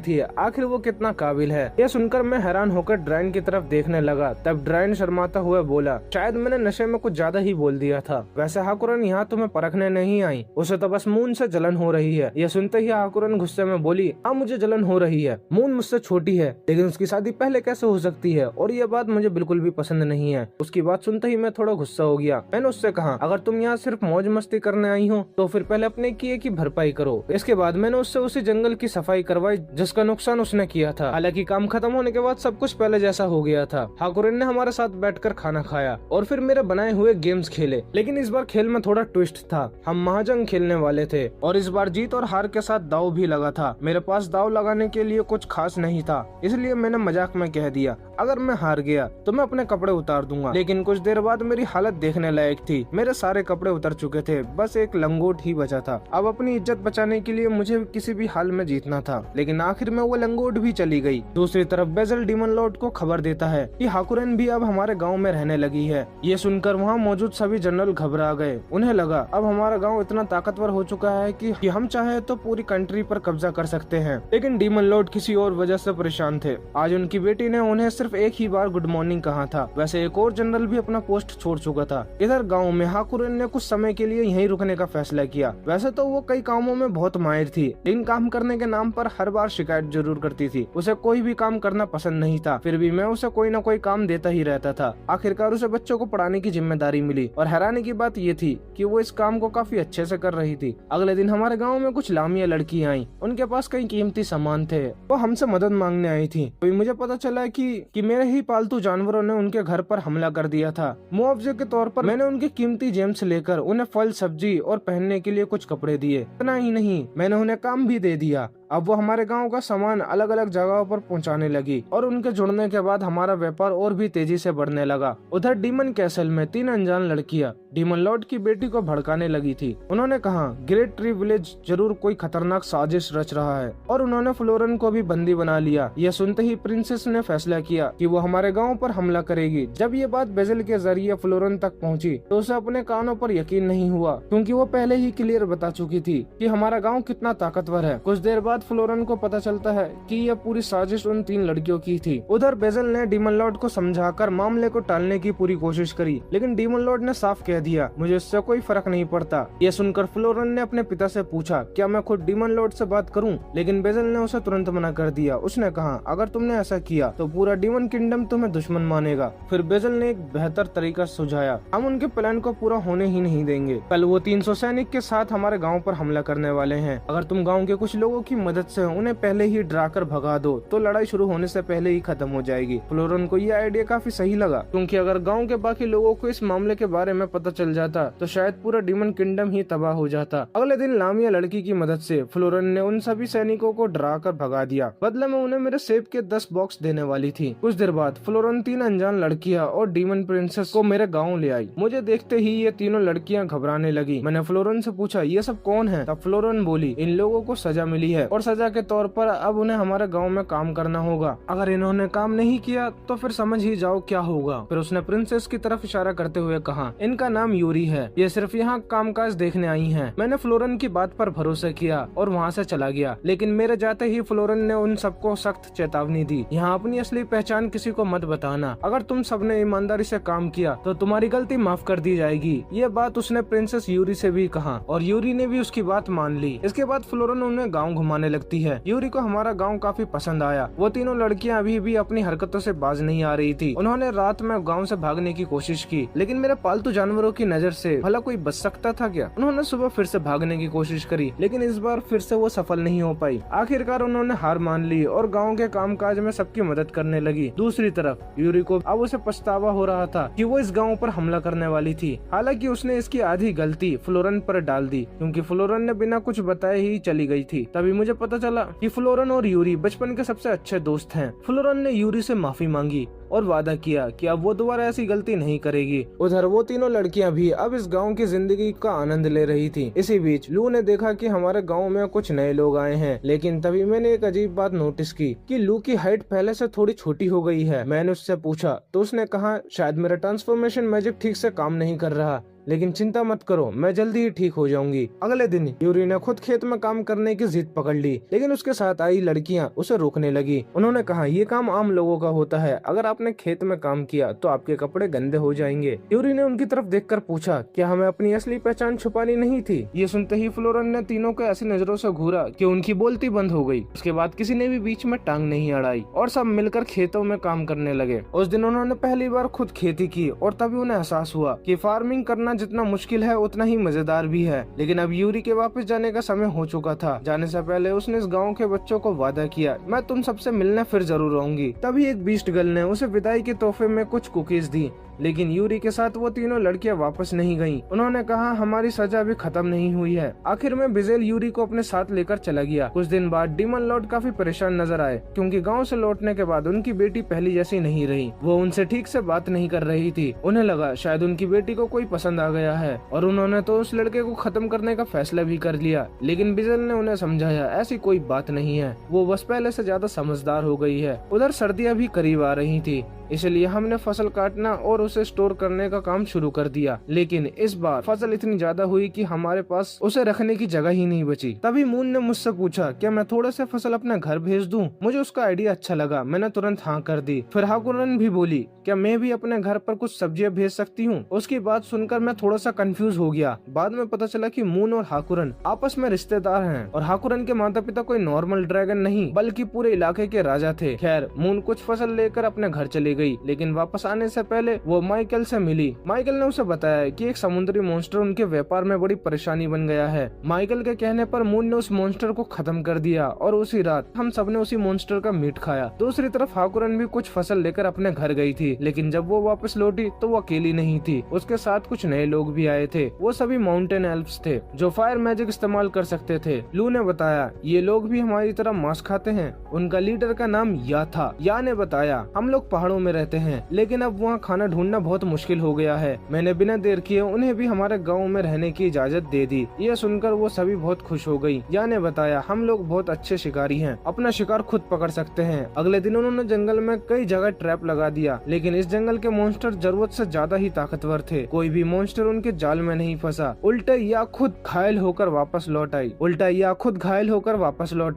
थी। आखिर वो कितना काबिल है। यह सुनकर मैं हैरान होकर ड्रैगन की तरफ देखने लगा। तब ड्रैगन शर्माता हुआ बोला शायद मैंने नशे में कुछ ज्यादा ही बोल दिया था। वैसे हाकुरन यहाँ तुम्हें परखने नहीं आई, उसे तो बस मून से जलन हो रही है। यह सुनते ही हाकुरन गुस्से में बोली हाँ मुझे जलन हो रही है। मून मुझसे छोटी है लेकिन उसकी शादी पहले कैसे हो सकती है और ये बात मुझे बिल्कुल भी पसंद नहीं है। उसकी बात सुनते ही मैं थोड़ा गुस्सा हो गया। मैंने उससे कहा अगर तुम यहाँ सिर्फ मौज मस्ती करने आई हो तो फिर पहले अपने किए की भरपाई करो। इसके बाद मैंने उससे उसी जंगल की सफाई करवाई जिसका नुकसान उसने किया था। हालांकि काम खत्म होने के बाद सब कुछ पहले जैसा हो गया था। हाकुरन ने हमारे साथ बैठकर खाना खाया और फिर मेरे बनाए हुए गेम्स खेले। लेकिन इस बार खेल में थोड़ा ट्विस्ट था। हम महाजंग खेलने वाले थे और इस बार जीत और हार के साथ दाव भी लगा था। मेरे पास दाव लगाने के लिए कुछ खास नहीं था, इसलिए मैंने मजाक में कह दिया अगर मैं हार गया तो मैं अपने कपड़े उतार दूंगा। लेकिन कुछ देर बाद मेरी हालत देखने लायक थी। मेरे सारे कपड़े उतर चुके थे, बस एक लंगोट ही बचा था। अब अपनी इज्जत बचाने के लिए मुझे किसी भी हाल में जीतना था। लेकिन आखिर में वो लंगोट भी चली गई। दूसरी तरफ बेजल डीमन लॉर्ड को खबर देता है कि हाकुरन भी अब हमारे गांव में रहने लगी है। ये सुनकर वहाँ मौजूद सभी जनरल घबरा गए। उन्हें लगा अब हमारा गांव इतना ताकतवर हो चुका है कि हम चाहे तो पूरी कंट्री पर कब्जा कर सकते हैं। लेकिन डीमन लॉर्ड किसी और वजह से परेशान थे। आज उनकी बेटी ने उन्हें सिर्फ एक ही बार गुड मॉर्निंग कहा था। वैसे एक और जनरल भी अपना पोस्ट छोड़ चुका था। इधर गाँव में हाकुरन ने कुछ समय के लिए यहीं रुकने का फैसला किया। वैसे तो वो कई कामों में बहुत माहिर थी, लेकिन काम करने के नाम पर हर बार शिकायत जरूर करती थी। उसे कोई भी काम करना पसंद नहीं था, फिर भी मैं उसे कोई न कोई काम देता ही रहता था। आखिरकार उसे बच्चों को पढ़ाने की जिम्मेदारी मिली और हैरानी की बात ये थी कि वो इस काम को काफी अच्छे से कर रही थी। अगले दिन हमारे गाँव में कुछ लामिया लड़की आई। उनके पास कई कीमती सामान थे। वो हमसे मदद मांगने आई थी। तो मुझे पता चला कि मेरे ही पालतू जानवरों ने उनके घर पर हमला कर दिया था। मुआवजे के तौर पर मैंने उनके कीमती जेम्स लेकर उन्हें फल, सब्जी और पहनने के लिए कुछ कपड़े दिए। इतना ही नहीं, मैंने उन्हें काम भी दे दिया। अब वो हमारे गांव का सामान अलग अलग जगहों पर पहुंचाने लगी और उनके जुड़ने के बाद हमारा व्यापार और भी तेजी से बढ़ने लगा। उधर डीमन कैसल में 3 अनजान लड़कियां डीमन लॉर्ड की बेटी को भड़काने लगी थी। उन्होंने कहा ग्रेट ट्री विलेज जरूर कोई खतरनाक साजिश रच रहा है और उन्होंने फ्लोरन को भी बंदी बना लिया। यह सुनते ही प्रिंसेस ने फैसला किया कि वो हमारे गाँव पर हमला करेगी। जब ये बात बेजल के जरिए फ्लोरन तक पहुँची तो उसे अपने कानों पर यकीन नहीं हुआ, क्योंकि वो पहले ही क्लियर बता चुकी थी कि हमारा गाँव कितना ताकतवर है। कुछ देर बाद फ्लोरन को पता चलता है कि यह पूरी साजिश उन 3 लड़कियों की थी। उधर बेजल ने डीमन लॉर्ड को समझाकर मामले को टालने की पूरी कोशिश करी, लेकिन डीमन लॉर्ड ने साफ कह दिया मुझे इससे कोई फर्क नहीं पड़ता। यह सुनकर फ्लोरन ने अपने पिता से पूछा क्या मैं खुद डीमन लॉर्ड से बात करूं? लेकिन बेजल ने उसे तुरंत मना कर दिया। उसने कहा अगर तुमने ऐसा किया तो पूरा डीमन किंगडम तुम्हें दुश्मन मानेगा। फिर बेजल ने एक बेहतर तरीका सुझाया, हम उनके प्लान को पूरा होने ही नहीं देंगे। कल वो 300 सैनिक के साथ हमारे गाँव पर हमला करने वाले हैं। अगर तुम गाँव के कुछ लोगों की मदद से उन्हें पहले ही डराकर भगा दो तो लड़ाई शुरू होने से पहले ही खत्म हो जाएगी। फ्लोरन को यह आइडिया काफी सही लगा, क्योंकि अगर गांव के बाकी लोगों को इस मामले के बारे में पता चल जाता तो शायद पूरा डीमन किंगडम ही तबाह हो जाता। अगले दिन लामिया लड़की की मदद से फ्लोरन ने उन सभी सैनिकों को डराकर भगा दिया। बदले में उन्हें मेरे सेब के 10 बॉक्स देने वाली थी। कुछ देर बाद फ्लोरन 3 अनजान लड़कियां और डीमन प्रिंसेस को मेरे गाँव ले आई। मुझे देखते ही ये तीनों लड़कियां घबराने लगी। मैंने फ्लोरन से पूछा ये सब कौन है? तब फ्लोरन बोली इन लोगों को सजा मिली है और सजा के तौर पर अब उन्हें हमारे गांव में काम करना होगा। अगर इन्होंने काम नहीं किया तो फिर समझ ही जाओ क्या होगा। फिर उसने प्रिंसेस की तरफ इशारा करते हुए कहा इनका नाम यूरी है, ये सिर्फ यहाँ कामकाज देखने आई हैं। मैंने फ्लोरन की बात पर भरोसा किया और वहाँ से चला गया। लेकिन मेरे जाते ही फ्लोरन ने उन सबको सख्त चेतावनी दी, यहाँ अपनी असली पहचान किसी को मत बताना। अगर तुम सबने ईमानदारी से काम किया तो तुम्हारी गलती माफ कर दी जाएगी। ये बात उसने प्रिंसेस यूरी से भी कहा और यूरी ने भी उसकी बात मान ली। इसके बाद फ्लोरन उन्हें गाँव घुमाने करने लगती है। यूरी को हमारा गाँव काफी पसंद आया। वो तीनों लड़कियां अभी भी अपनी हरकतों से बाज नहीं आ रही थी। उन्होंने रात में गाँव से भागने की कोशिश की, लेकिन मेरे पालतू जानवरों की नजर से भला कोई बच सकता था क्या। उन्होंने सुबह फिर से भागने की कोशिश करी, लेकिन इस बार फिर से वो सफल नहीं हो पाई। आखिरकार उन्होंने हार मान ली और गाँव के कामकाज में सबकी मदद करने लगी। दूसरी तरफ यूरी को अब उसे पछतावा हो रहा था कि वो इस गाँव पर हमला करने वाली थी। हालांकि उसने इसकी आधी गलती फ्लोरन पर डाल दी, क्योंकि फ्लोरन ने बिना कुछ बताए ही चली गई थी। तभी मुझे पता चला कि फ्लोरन और यूरी बचपन के सबसे अच्छे दोस्त हैं। फ्लोरन ने यूरी से माफी मांगी और वादा किया कि अब वो दोबारा ऐसी गलती नहीं करेगी। उधर वो तीनों लड़कियां भी अब इस गांव की जिंदगी का आनंद ले रही थी। इसी बीच लू ने देखा कि हमारे गांव में कुछ नए लोग आए हैं, लेकिन तभी मैंने एक अजीब बात नोटिस की कि लू की हाइट पहले से थोड़ी छोटी हो गई है। मैंने उससे पूछा तो उसने कहा शायद मेरा ट्रांसफॉर्मेशन मैजिक ठीक से काम नहीं कर रहा, लेकिन चिंता मत करो, मैं जल्दी ही ठीक हो जाऊंगी। अगले दिन यूरी ने खुद खेत में काम करने की जिद पकड़ ली, लेकिन उसके साथ आई लड़कियां उसे रोकने लगी। उन्होंने कहा ये काम आम लोगों का होता है, अगर आपने खेत में काम किया तो आपके कपड़े गंदे हो जाएंगे। यूरी ने उनकी तरफ देखकर पूछा क्या हमें अपनी असली पहचान छुपानी नहीं थी। ये सुनते ही फ्लोरन ने तीनों को ऐसी नजरों से घूरा कि उनकी बोलती बंद हो गई। उसके बाद किसी ने भी बीच में टांग नहीं अड़ाई और सब मिलकर खेतों में काम करने लगे। उस दिन उन्होंने पहली बार खुद खेती की और तभी उन्हें एहसास हुआ कि फार्मिंग करना जितना मुश्किल है उतना ही मजेदार भी है। लेकिन अब यूरी के वापस जाने का समय हो चुका था। जाने से पहले उसने इस गांव के बच्चों को वादा किया मैं तुम सबसे मिलने फिर जरूर आऊंगी। तभी एक बीस्ट गर्ल ने उसे विदाई के तोहफे में कुछ कुकीज दी, लेकिन यूरी के साथ वो तीनों लड़कियां वापस नहीं गईं। उन्होंने कहा हमारी सजा अभी खत्म नहीं हुई है। आखिर में बिजेल यूरी को अपने साथ लेकर चला गया। कुछ दिन बाद डीमन लॉर्ड काफी परेशान नजर आए, क्योंकि गांव से लौटने के बाद उनकी बेटी पहली जैसी नहीं रही। वो उनसे ठीक से बात नहीं कर रही थी। उन्हें लगा शायद उनकी बेटी को कोई पसंद आ गया है और उन्होंने तो उस लड़के को खत्म करने का फैसला भी कर लिया। लेकिन बिजेल ने उन्हें समझाया ऐसी कोई बात नहीं है, वो बस पहले से ज्यादा समझदार हो गई है। उधर सर्दियाँ भी करीब आ रही थी, इसलिए हमने फसल काटना और उसे स्टोर करने का काम शुरू कर दिया। लेकिन इस बार फसल इतनी ज्यादा हुई कि हमारे पास उसे रखने की जगह ही नहीं बची। तभी मून ने मुझसे पूछा क्या मैं थोड़े से फसल अपने घर भेज दूं? मुझे उसका आइडिया अच्छा लगा, मैंने तुरंत हाँ कर दी। फिर हाकुरन भी बोली क्या मैं भी अपने घर पर कुछ सब्जियां भेज सकती हूँ? उसकी बात सुनकर मैं थोड़ा सा कंफ्यूज हो गया। बाद में पता चला कि मून और हाकुरन आपस में रिश्तेदार हैं और हाकुरन के माता पिता कोई नॉर्मल ड्रैगन नहीं बल्कि पूरे इलाके के राजा थे। खैर मून कुछ फसल लेकर अपने घर चली गई, लेकिन वापस आने से पहले वो माइकल से मिली। माइकल ने उसे बताया कि एक समुद्री मॉन्स्टर उनके व्यापार में बड़ी परेशानी बन गया है। माइकल के कहने पर मून ने उस मॉन्स्टर को खत्म कर दिया और उसी रात हम सबने उसी मॉन्स्टर का मीट खाया। दूसरी तरफ हाकुरन भी कुछ फसल लेकर अपने घर गई थी, लेकिन जब वो वापस लौटी तो वो अकेली नहीं थी, उसके साथ कुछ नए लोग भी आए थे। वो सभी माउंटेन एल्फ्स थे जो फायर मैजिक इस्तेमाल कर सकते थे। लू ने बताया ये लोग भी हमारी तरह मांस खाते हैं। उनका लीडर का नाम या था। या ने बताया हम लोग पहाड़ों में रहते हैं, लेकिन अब वहाँ खाना ढूंढना बहुत मुश्किल हो गया है। मैंने बिना देर किए उन्हें भी हमारे गांव में रहने की इजाजत दे दी। यह सुनकर वो सभी बहुत खुश हो गई। या ने बताया हम लोग बहुत अच्छे शिकारी हैं, अपना शिकार खुद पकड़ सकते हैं। अगले दिन उन्होंने जंगल में कई जगह ट्रैप लगा दिया, लेकिन इस जंगल के मॉन्स्टर जरूरत से ज्यादा ही ताकतवर थे। कोई भी मॉन्स्टर उनके जाल में नहीं फंसा। उल्टा या खुद घायल होकर वापस लौट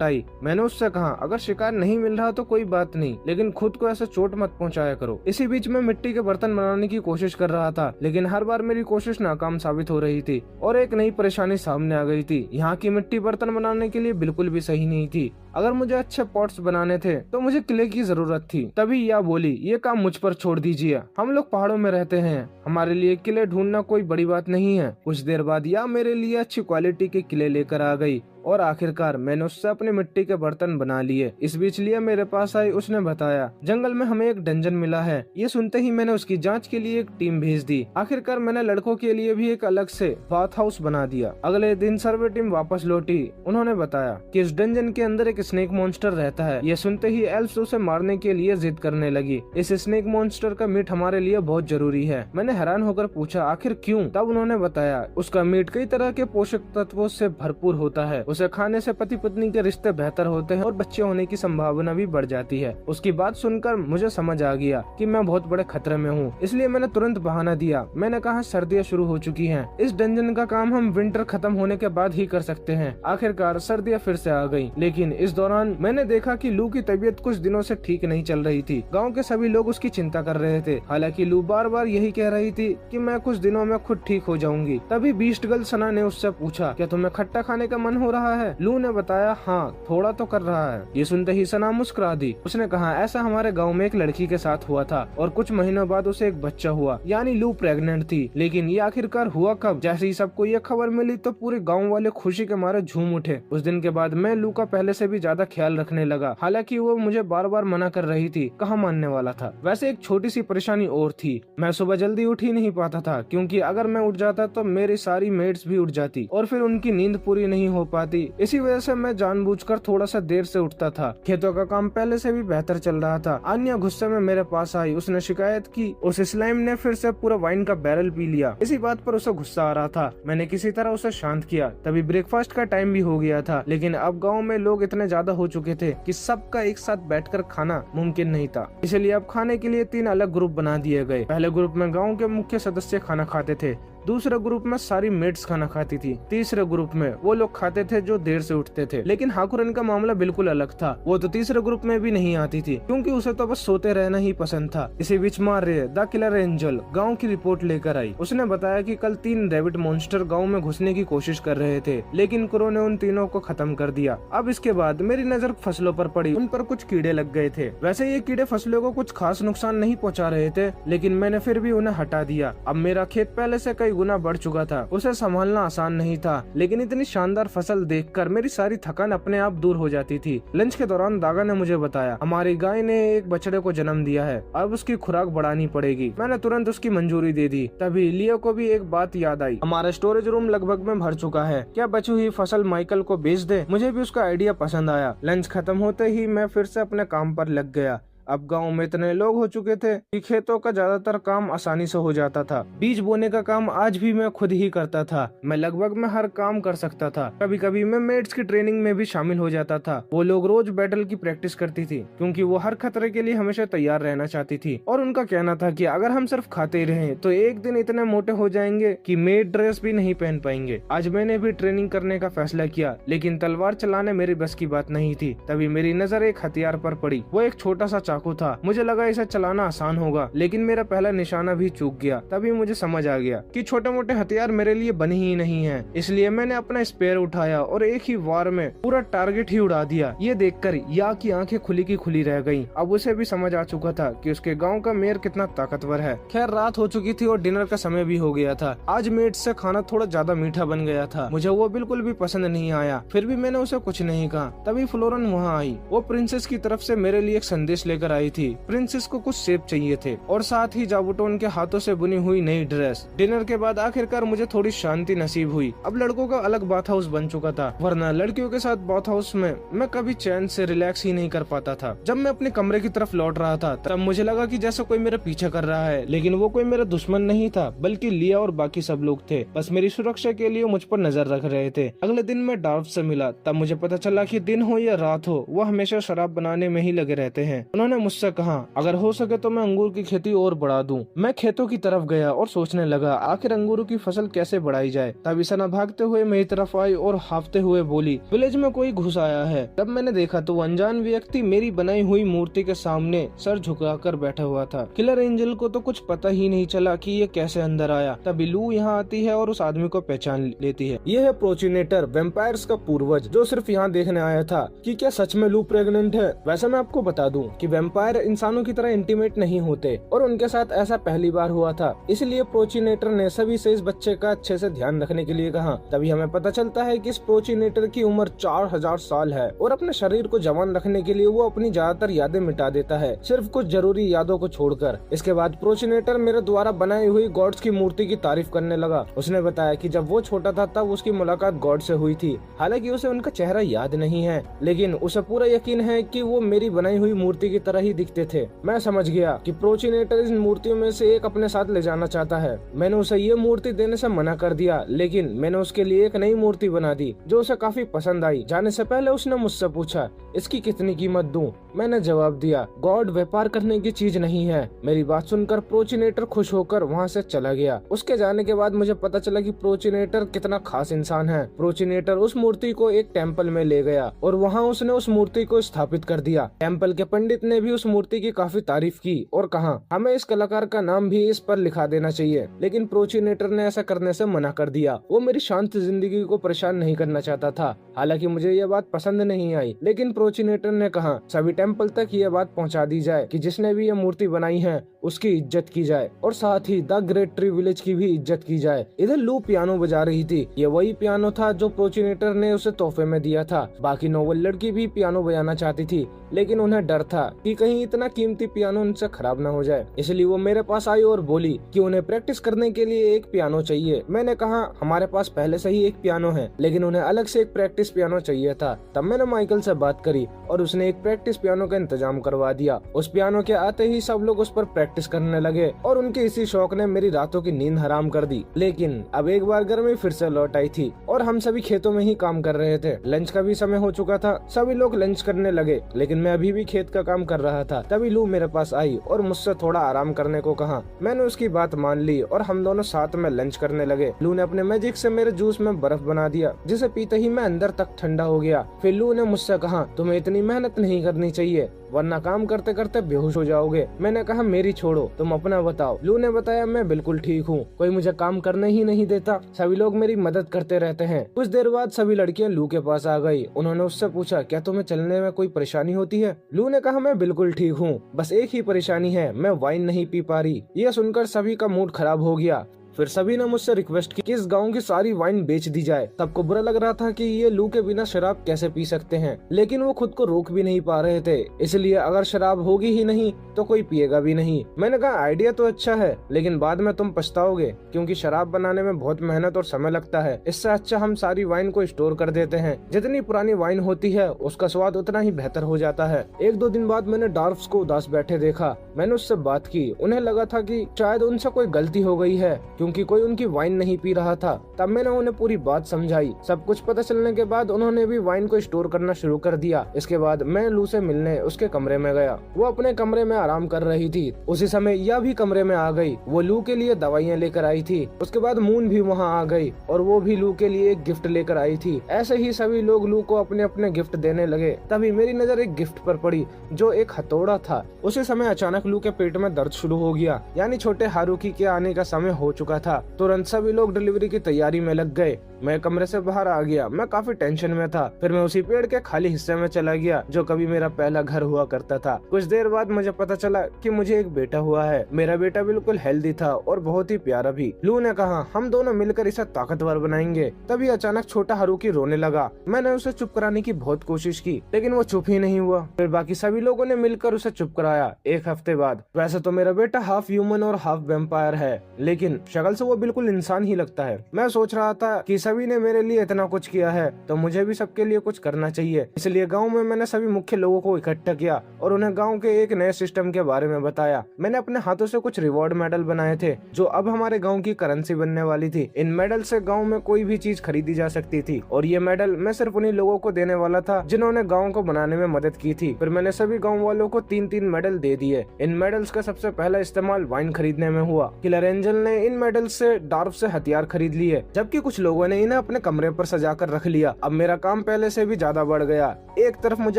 आई। मैंने उससे कहा अगर शिकार नहीं मिल रहा तो कोई बात नहीं, लेकिन खुद को ऐसे चोट मत पहुँचाया करो। इसी बीच में मिट्टी के बर्तन बनाने की कोशिश कर रहा था, लेकिन हर बार मेरी कोशिश नाकाम साबित हो रही थी और एक नई परेशानी सामने आ गई थी। यहाँ की मिट्टी बर्तन बनाने के लिए बिल्कुल भी सही नहीं थी। अगर मुझे अच्छे पॉट्स बनाने थे तो मुझे किले की जरूरत थी। तभी या बोली ये काम मुझ पर छोड़ दीजिए, हम लोग पहाड़ों में रहते हैं, हमारे लिए किले ढूंढना कोई बड़ी बात नहीं है। कुछ देर बाद या मेरे लिए अच्छी क्वालिटी के किले लेकर आ गई और आखिरकार मैंने उससे अपने मिट्टी के बर्तन बना लिए। इस बीच लिया मेरे पास आई। उसने बताया जंगल में हमें एक डंजन मिला है। ये सुनते ही मैंने उसकी जांच के लिए एक टीम भेज दी। आखिरकार मैंने लड़कों के लिए भी एक अलग से बाथ हाउस बना दिया। अगले दिन सर्वे टीम वापस लौटी। उन्होंने बताया कि इस डंजन के अंदर एक स्नेक मॉन्स्टर रहता है। ये सुनते ही एल्फ्स उसे मारने के लिए जिद करने लगी। इस स्नेक मॉन्स्टर का मीट हमारे लिए बहुत जरूरी है। मैंने हैरान होकर पूछा आखिर क्यों? तब उन्होंने बताया उसका मीट कई तरह के पोषक तत्वों से भरपूर होता है। उसे खाने से पति पत्नी के रिश्ते बेहतर होते हैं और बच्चे होने की संभावना भी बढ़ जाती है। उसकी बात सुनकर मुझे समझ आ गया कि मैं बहुत बड़े खतरे में हूँ, इसलिए मैंने तुरंत बहाना दिया। मैंने कहा सर्दियाँ शुरू हो चुकी हैं, इस डंजन का काम हम विंटर खत्म होने के बाद ही कर सकते हैं। आखिरकार सर्दियाँ फिर से आ गयी, लेकिन इस दौरान मैंने देखा कि लू की तबीयत कुछ दिनों से ठीक नहीं चल रही थी। गाँव के सभी लोग उसकी चिंता कर रहे थे। हालांकि लू बार बार यही कह रही थी कि मैं कुछ दिनों में खुद ठीक हो जाऊंगी। तभी बीस्ट गर्ल सना ने उससे पूछा क्या तुम्हें खट्टा खाने का मन हो रहा रहा है? लू ने बताया, हाँ थोड़ा तो कर रहा है। ये सुनते ही सना मुस्कुरा दी। उसने कहा, ऐसा हमारे गाँव में एक लड़की के साथ हुआ था और कुछ महीनों बाद उसे एक बच्चा हुआ, यानी लू प्रेग्नेंट थी। लेकिन ये आखिरकार हुआ कब? जैसे ही सबको ये खबर मिली तो पूरे गाँव वाले खुशी के मारे झूम उठे। उस दिन के बाद मैं लू का पहले से भी ज्यादा ख्याल रखने लगा। हालांकि वो मुझे बार बार मना कर रही थी, कहाँ मानने वाला था। वैसे एक छोटी सी परेशानी और थी, मैं सुबह जल्दी उठ ही नहीं पाता था, क्योंकि अगर मैं उठ जाता तो मेरी सारी मेट्स भी उठ जाती और फिर उनकी नींद पूरी नहीं हो पाती। इसी वजह से मैं जानबूझकर थोड़ा सा देर से उठता था। खेतों का काम पहले से भी बेहतर चल रहा था। अन्य गुस्से में मेरे पास आई। उसने शिकायत की उस स्लाइम ने फिर से पूरा वाइन का बैरल पी लिया। इसी बात पर उसे गुस्सा आ रहा था। मैंने किसी तरह उसे शांत किया। तभी ब्रेकफास्ट का टाइम भी हो गया था, लेकिन अब गाँव में लोग इतने ज्यादा हो चुके थे कि सबका एक साथ बैठकर खाना मुमकिन नहीं था। इसलिए अब खाने के लिए 3 अलग ग्रुप बना दिए गए। पहले ग्रुप में गांव के मुख्य सदस्य खाना खाते थे, दूसरे ग्रुप में सारी मेट्स खाना खाती थी, तीसरे ग्रुप में वो लोग खाते थे जो देर से उठते थे। लेकिन हाकुरन का मामला बिल्कुल अलग था। वो तो तीसरे ग्रुप में भी नहीं आती थी, क्योंकि उसे तो बस सोते रहना ही पसंद था। इसी बीच मार्रे द किलर एंजल गांव की रिपोर्ट लेकर आई। उसने बताया कि कल 3 रैबिट मॉन्स्टर गांव में घुसने की कोशिश कर रहे थे, लेकिन क्रो ने उन तीनों को खत्म कर दिया। अब इसके बाद मेरी नजर फसलों पर पड़ी। उन पर कुछ कीड़े लग गए थे। वैसे ये कीड़े फसलों को कुछ खास नुकसान नहीं पहुंचा रहे थे, लेकिन मैंने फिर भी उन्हें हटा दिया। अब मेरा खेत पहले से कई गुना बढ़ चुका था। उसे संभालना आसान नहीं था, लेकिन इतनी शानदार फसल देखकर मेरी सारी थकान अपने आप दूर हो जाती थी। लंच के दौरान दागा ने मुझे बताया, हमारी गाय ने एक बछड़े को जन्म दिया है, अब उसकी खुराक बढ़ानी पड़ेगी। मैंने तुरंत उसकी मंजूरी दे दी। तभी लियो को भी एक बात याद आई, हमारा स्टोरेज रूम लगभग में भर चुका है, क्या बची हुई फसल माइकल को बेच दे? मुझे भी उसका आइडिया पसंद आया। लंच खत्म होते ही मैं फिर से अपने काम पर लग गया। अब गांव में इतने लोग हो चुके थे कि खेतों का ज्यादातर काम आसानी से हो जाता था। बीज बोने का काम आज भी मैं खुद ही करता था। मैं लगभग में हर काम कर सकता था। कभी कभी मैं मेट्स की ट्रेनिंग में भी शामिल हो जाता था। वो लोग रोज बैटल की प्रैक्टिस करती थी, क्योंकि वो हर खतरे के लिए हमेशा तैयार रहना चाहती थी। और उनका कहना था कि अगर हम सिर्फ खाते ही रहें तो एक दिन इतने मोटे हो जाएंगे कि मेट ड्रेस भी नहीं पहन पाएंगे। आज मैंने भी ट्रेनिंग करने का फैसला किया, लेकिन तलवार चलाने मेरी बस की बात नहीं थी। तभी मेरी नजर एक हथियार पर पड़ी। वो एक छोटा सा चाकू था। मुझे लगा इसे चलाना आसान होगा, लेकिन मेरा पहला निशाना भी चूक गया। तभी मुझे समझ आ गया कि छोटे मोटे हथियार मेरे लिए बने ही नहीं हैं। इसलिए मैंने अपना स्पेयर उठाया और एक ही वार में पूरा टारगेट ही उड़ा दिया। ये देखकर या की आंखें खुली की खुली रह गईं। अब उसे भी समझ आ चुका था कि उसके गांव का मेयर कितना ताकतवर है। खैर रात हो चुकी थी और डिनर का समय भी हो गया था। आज मेट से खाना थोड़ा ज्यादा मीठा बन गया था। मुझे वो बिल्कुल भी पसंद नहीं आया, फिर भी मैंने उसे कुछ नहीं कहा। तभी फ्लोरन वहाँ आई। वो प्रिंसेस की तरफ से मेरे लिए एक संदेश लेकर आई थी। प्रिंसेस को कुछ सेब चाहिए थे और साथ ही जाबूटोन के हाथों से बुनी हुई नई ड्रेस। डिनर के बाद आखिरकार मुझे थोड़ी शांति नसीब हुई। अब लड़कों का अलग बाथ हाउस बन चुका था, वरना लड़कियों के साथ बाथ हाउस में मैं कभी चैन से रिलैक्स ही नहीं कर पाता था। जब मैं अपने कमरे की तरफ लौट रहा था तब मुझे लगा कि जैसे कोई मेरा पीछा कर रहा है, लेकिन वो कोई मेरा दुश्मन नहीं था, बल्कि लिया और बाकी सब लोग थे। बस मेरी सुरक्षा के लिए मुझ पर नजर रख रहे थे। अगले दिन मैं डार्फ से मिला, तब मुझे पता चला कि दिन हो या रात हो वो हमेशा शराब बनाने में ही लगे रहते हैं। उन्होंने मुझसे कहा अगर हो सके तो मैं अंगूर की खेती और बढ़ा दूं। मैं खेतों की तरफ गया और सोचने लगा आखिर अंगूरों की फसल कैसे बढ़ाई जाए। तभी सना भागते हुए मेरी तरफ आई और हाफते हुए बोली, विलेज में कोई घुस आया है। तब मैंने देखा तो वो अनजान व्यक्ति मेरी बनाई हुई मूर्ति के सामने सर झुकाकर बैठा हुआ था। किलर एंजल को तो कुछ पता ही नहीं चला कि ये कैसे अंदर आया। तभी लू यहाँ आती है और उस आदमी को पहचान लेती है। ये है प्रोचिनेटर, वेम्पायर्स का पूर्वज, जो सिर्फ यहाँ देखने आया था कि क्या सच में लू प्रेग्नेंट है। वैसे मैं आपको बता दूं कि वेम्पायर इंसानों की तरह इंटीमेट नहीं होते और उनके साथ ऐसा पहली बार हुआ था। इसलिए प्रोचिनेटर ने सभी से इस बच्चे का अच्छे से ध्यान रखने के लिए कहा। तभी हमें पता चलता है कि इस प्रोचिनेटर की उम्र 4000 साल है और अपने शरीर को जवान रखने के लिए वो अपनी ज्यादातर यादें मिटा देता है, सिर्फ कुछ जरूरी यादों को छोड़कर। इसके बाद प्रोचिनेटर मेरे द्वारा बनाई हुई गॉड्स की मूर्ति की तारीफ करने लगा। उसने बताया कि जब वो छोटा था तब उसकी मुलाकात गॉड से हुई थी। हालांकि उसे उनका चेहरा याद नहीं है, लेकिन उसे पूरा यकीन है कि वो मेरी बनाई हुई मूर्ति की तरह ही दिखते थे। मैं समझ गया कि प्रोचिनेटर इन मूर्तियों में से एक अपने साथ ले जाना चाहता है। मैंने उसे ये मूर्ति देने से मना कर दिया, लेकिन मैंने उसके लिए एक नई मूर्ति बना दी जो उसे काफी पसंद आई। जाने से पहले उसने मुझसे पूछा इसकी कितनी कीमत दूं? मैंने जवाब दिया गॉड व्यापार करने की चीज नहीं है। मेरी बात सुनकर प्रोचिनेटर खुश होकर वहाँ से चला गया। उसके जाने के बाद मुझे पता चला कि प्रोचिनेटर कितना खास इंसान है। प्रोचिनेटर उस मूर्ति को एक टेम्पल में ले गया और वहाँ उसने उस मूर्ति को स्थापित कर दिया। टेम्पल के पंडित ने भी उस मूर्ति की काफी तारीफ की और कहा हमें इस कलाकार का नाम भी इस पर लिखा देना चाहिए, लेकिन प्रोचिनेटर ने ऐसा करने से मना कर दिया। वो मेरी शांत जिंदगी को परेशान नहीं करना चाहता था। हालांकि मुझे यह बात पसंद नहीं आई, लेकिन प्रोचिनेटर ने कहा सभी टेम्पल तक यह बात पहुंचा दी जाए कि जिसने भी यह मूर्ति बनाई है उसकी इज्जत की जाए और साथ ही द ग्रेट ट्री विलेज की भी इज्जत की जाए। इधर लू पियानो बजा रही थी। ये वही पियानो था जो प्रोचिनेटर ने उसे तोहफे में दिया था। बाकी नोबल लड़की भी पियानो बजाना चाहती थी, लेकिन उन्हें डर था कि कहीं इतना कीमती पियानो उनसे खराब न हो जाए, इसलिए वो मेरे पास आई और बोली कि उन्हें प्रैक्टिस करने के लिए एक पियानो चाहिए। मैंने कहा हमारे पास पहले से ही एक पियानो है, लेकिन उन्हें अलग से एक प्रैक्टिस पियानो चाहिए था। तब मैंने माइकल से बात करी और उसने एक प्रैक्टिस पियानो का इंतजाम करवा दिया। उस पियानो के आते ही सब लोग उस पर प्रैक्टिस करने लगे और उनके इसी शौक ने मेरी रातों की नींद हराम कर दी। लेकिन अब एक बार गर्मी फिर से लौट आई थी और हम सभी खेतों में ही काम कर रहे थे। लंच का भी समय हो चुका था। सभी लोग लंच करने लगे, लेकिन मैं अभी भी खेत का काम कर रहा था। तभी लू मेरे पास आई और मुझसे थोड़ा आराम करने को कहा। मैंने उसकी बात मान ली और हम दोनों साथ में लंच करने लगे। लू ने अपने मैजिक से मेरे जूस में बर्फ बना दिया, जिसे पीते ही मैं अंदर तक ठंडा हो गया। फिर लू ने मुझसे कहा तुम्हें इतनी मेहनत नहीं करनी चाहिए, वरना काम करते करते बेहोश हो जाओगे। मैंने कहा मेरी छोड़ो, तुम अपना बताओ। लू ने बताया मैं बिल्कुल ठीक हूँ, कोई मुझे काम करने ही नहीं देता। सभी लोग मेरी मदद करते रहते हैं। कुछ देर बाद सभी लड़कियां लू के पास आ गई। उन्होंने उससे पूछा क्या तुम्हें चलने में कोई परेशानी होती है? लू ने कहा मैं बिल्कुल ठीक हूँ, बस एक ही परेशानी है, मैं वाइन नहीं पी पा रही। यह सुनकर सभी का मूड खराब हो गया। फिर सभी ने मुझसे रिक्वेस्ट की कि इस गांव की सारी वाइन बेच दी जाए। सबको बुरा लग रहा था कि ये लू के बिना शराब कैसे पी सकते हैं, लेकिन वो खुद को रोक भी नहीं पा रहे थे। इसलिए अगर शराब होगी ही नहीं तो कोई पिएगा भी नहीं। मैंने कहा आइडिया तो अच्छा है, लेकिन बाद में तुम पछताओगे, क्योंकि शराब बनाने में बहुत मेहनत और समय लगता है। इससे अच्छा हम सारी वाइन को स्टोर कर देते हैं। जितनी पुरानी वाइन होती है उसका स्वाद उतना ही बेहतर हो जाता है। एक दो दिन बाद मैंने डार्फ्स को उदास बैठे देखा। मैंने उससे बात की। उन्हें लगा था कि शायद उनसे कोई गलती हो गई है, क्योंकि कोई उनकी वाइन नहीं पी रहा था। तब मैंने उन्हें पूरी बात समझाई। सब कुछ पता चलने के बाद उन्होंने भी वाइन को स्टोर करना शुरू कर दिया। इसके बाद मैं लू से मिलने उसके कमरे में गया। वो अपने कमरे में आराम कर रही थी। उसी समय यह भी कमरे में आ गई। वो लू के लिए दवाइयाँ लेकर आई थी। उसके बाद मून भी वहाँ आ गई और वो भी लू के लिए एक गिफ्ट लेकर आई थी। ऐसे ही सभी लोग लू को अपने अपने गिफ्ट देने लगे। तभी मेरी नजर एक गिफ्ट पर पड़ी जो एक हथौड़ा था। उसी समय अचानक लू के पेट में दर्द शुरू हो गया, यानी छोटे हारुकी के आने का समय हो चुका था। तुरंत सभी लोग डिलीवरी की तैयारी में लग गए। मैं कमरे से बाहर आ गया। मैं काफी टेंशन में था। फिर मैं उसी पेड़ के खाली हिस्से में चला गया जो कभी मेरा पहला घर हुआ करता था। कुछ देर बाद मुझे पता चला कि मुझे एक बेटा हुआ है। मेरा बेटा बिल्कुल हेल्दी था और बहुत ही प्यारा भी। लू ने कहा हम दोनों मिलकर इसे ताकतवर बनाएंगे। तभी अचानक छोटा हारुकी रोने लगा। मैंने उसे चुप कराने की बहुत कोशिश की, लेकिन वो चुप ही नहीं हुआ। फिर बाकी सभी लोगों ने मिलकर उसे चुप कराया। एक हफ्ते बाद, वैसे तो मेरा बेटा हाफ ह्यूमन और हाफ वेम्पायर है, लेकिन शक्ल से वो बिल्कुल इंसान ही लगता है। मैं सोच रहा था कि सभी ने मेरे लिए इतना कुछ किया है तो मुझे भी सबके लिए कुछ करना चाहिए। इसलिए गांव में मैंने सभी मुख्य लोगों को इकट्ठा किया और उन्हें गांव के एक नए सिस्टम के बारे में बताया। मैंने अपने हाथों से कुछ रिवॉर्ड मेडल बनाए थे जो अब हमारे गाँव की करेंसी बनने वाली थी। इन मेडल से गाँव में कोई भी चीज खरीदी जा सकती थी और ये मेडल मैं सिर्फ उन्हीं लोगों को देने वाला था जिन्होंने गाँव को बनाने में मदद की थी। फिर मैंने सभी गाँव वालों को 3-3 मेडल दे दिए। इन मेडल्स का सबसे पहला इस्तेमाल वाइन खरीदने में हुआ। किलर एंजल ने इन मेडल से डार्फ से हथियार खरीद लिए, जबकि कुछ लोगों ने इन्हें अपने कमरे पर सजाकर रख लिया। अब मेरा काम पहले से भी ज्यादा बढ़ गया। एक तरफ मुझे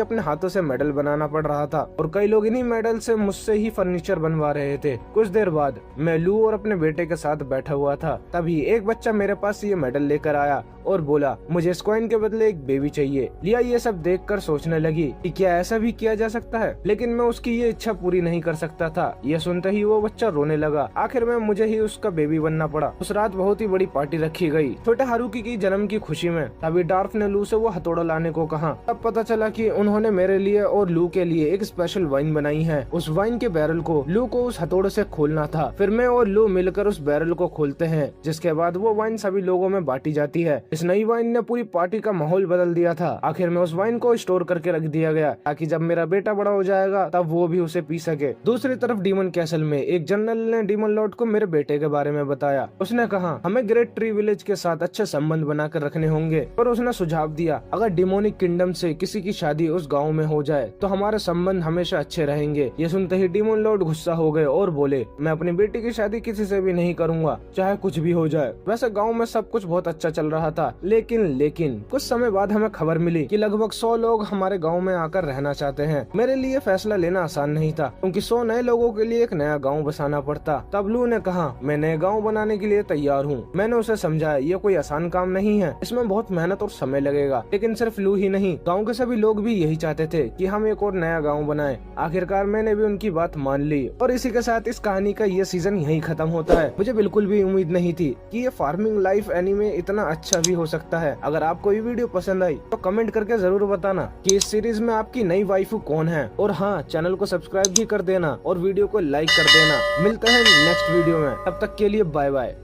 अपने हाथों से मेडल बनाना पड़ रहा था और कई लोग इन्हीं मेडल से मुझसे ही फर्नीचर बनवा रहे थे। कुछ देर बाद मैं लू और अपने बेटे के साथ बैठा हुआ था। तभी एक बच्चा मेरे पास ये मेडल लेकर आया और बोला मुझे इस कॉइन के बदले एक बेबी चाहिए। लिया ये सब देखकर सोचने लगी कि क्या ऐसा भी किया जा सकता है, लेकिन मैं उसकी ये इच्छा पूरी नहीं कर सकता था। यह सुनते ही वो बच्चा रोने लगा। आखिर में मुझे ही उसका बेबी बनना पड़ा। उस रात बहुत ही बड़ी पार्टी रखी गई छोटे हारुकी की जन्म की खुशी में। तभी डार्फ ने लू से वो हथौड़ा लाने को कहा। तब पता चला कि उन्होंने मेरे लिए और लू के लिए एक स्पेशल वाइन बनाई है। उस वाइन के बैरल को लू को उस हथौड़े से खोलना था। फिर मैं और लू मिलकर उस बैरल को खोलते हैं, जिसके बाद वो वाइन सभी लोगों में बांटी जाती है। इस नई वाइन ने पूरी पार्टी का माहौल बदल दिया था। आखिर में उस वाइन को स्टोर करके रख दिया गया ताकि जब मेरा बेटा बड़ा हो जाएगा तब वो भी उसे पी सके। दूसरी तरफ डीमन कैसल में एक जनरल ने डीमन लॉर्ड को मेरे बेटे के बारे में बताया। उसने कहा हमें ग्रेट ट्री विलेज के साथ अच्छे संबंध बनाकर रखने होंगे। पर उसने सुझाव दिया, अगर डिमोनिक किंगडम से किसी की शादी उस गाँव में हो जाए तो हमारे संबंध हमेशा अच्छे रहेंगे। ये सुनते ही डिमोन लॉर्ड गुस्सा हो गए और बोले, मैं अपनी बेटी की शादी किसी से भी नहीं करूंगा, चाहे कुछ भी हो जाए। वैसे गाँव में सब कुछ बहुत अच्छा चल रहा था, लेकिन कुछ समय बाद हमें खबर मिली कि लगभग 100 लोग हमारे गाँव में आकर रहना चाहते हैं। मेरे लिए फैसला लेना आसान नहीं था, क्योंकि 100 नए लोगों के लिए एक नया गाँव बसाना पड़ता। तब लू ने कहा, मैं नए गाँव बनाने के लिए तैयार हूँ। मैंने उसे समझाया, ये कोई आसान काम नहीं है, इसमें बहुत मेहनत और समय लगेगा। लेकिन सिर्फ लू ही नहीं, गाँव के सभी लोग भी यही चाहते थे कि हम एक और नया गाँव बनाएं। आखिरकार मैंने भी उनकी बात मान ली और इसी के साथ इस कहानी का ये सीजन यही खत्म होता है। मुझे बिल्कुल भी उम्मीद नहीं थी कि ये फार्मिंग लाइफ एनीमे इतना अच्छा भी हो सकता है। अगर आपको ये वीडियो पसंद आई तो कमेंट करके जरूर बताना कि इस सीरीज में आपकी नई वाइफू कौन है। और हाँ, चैनल को सब्सक्राइब भी कर देना और वीडियो को लाइक कर देना। मिलते हैं नेक्स्ट वीडियो में, तब तक के लिए बाय बाय।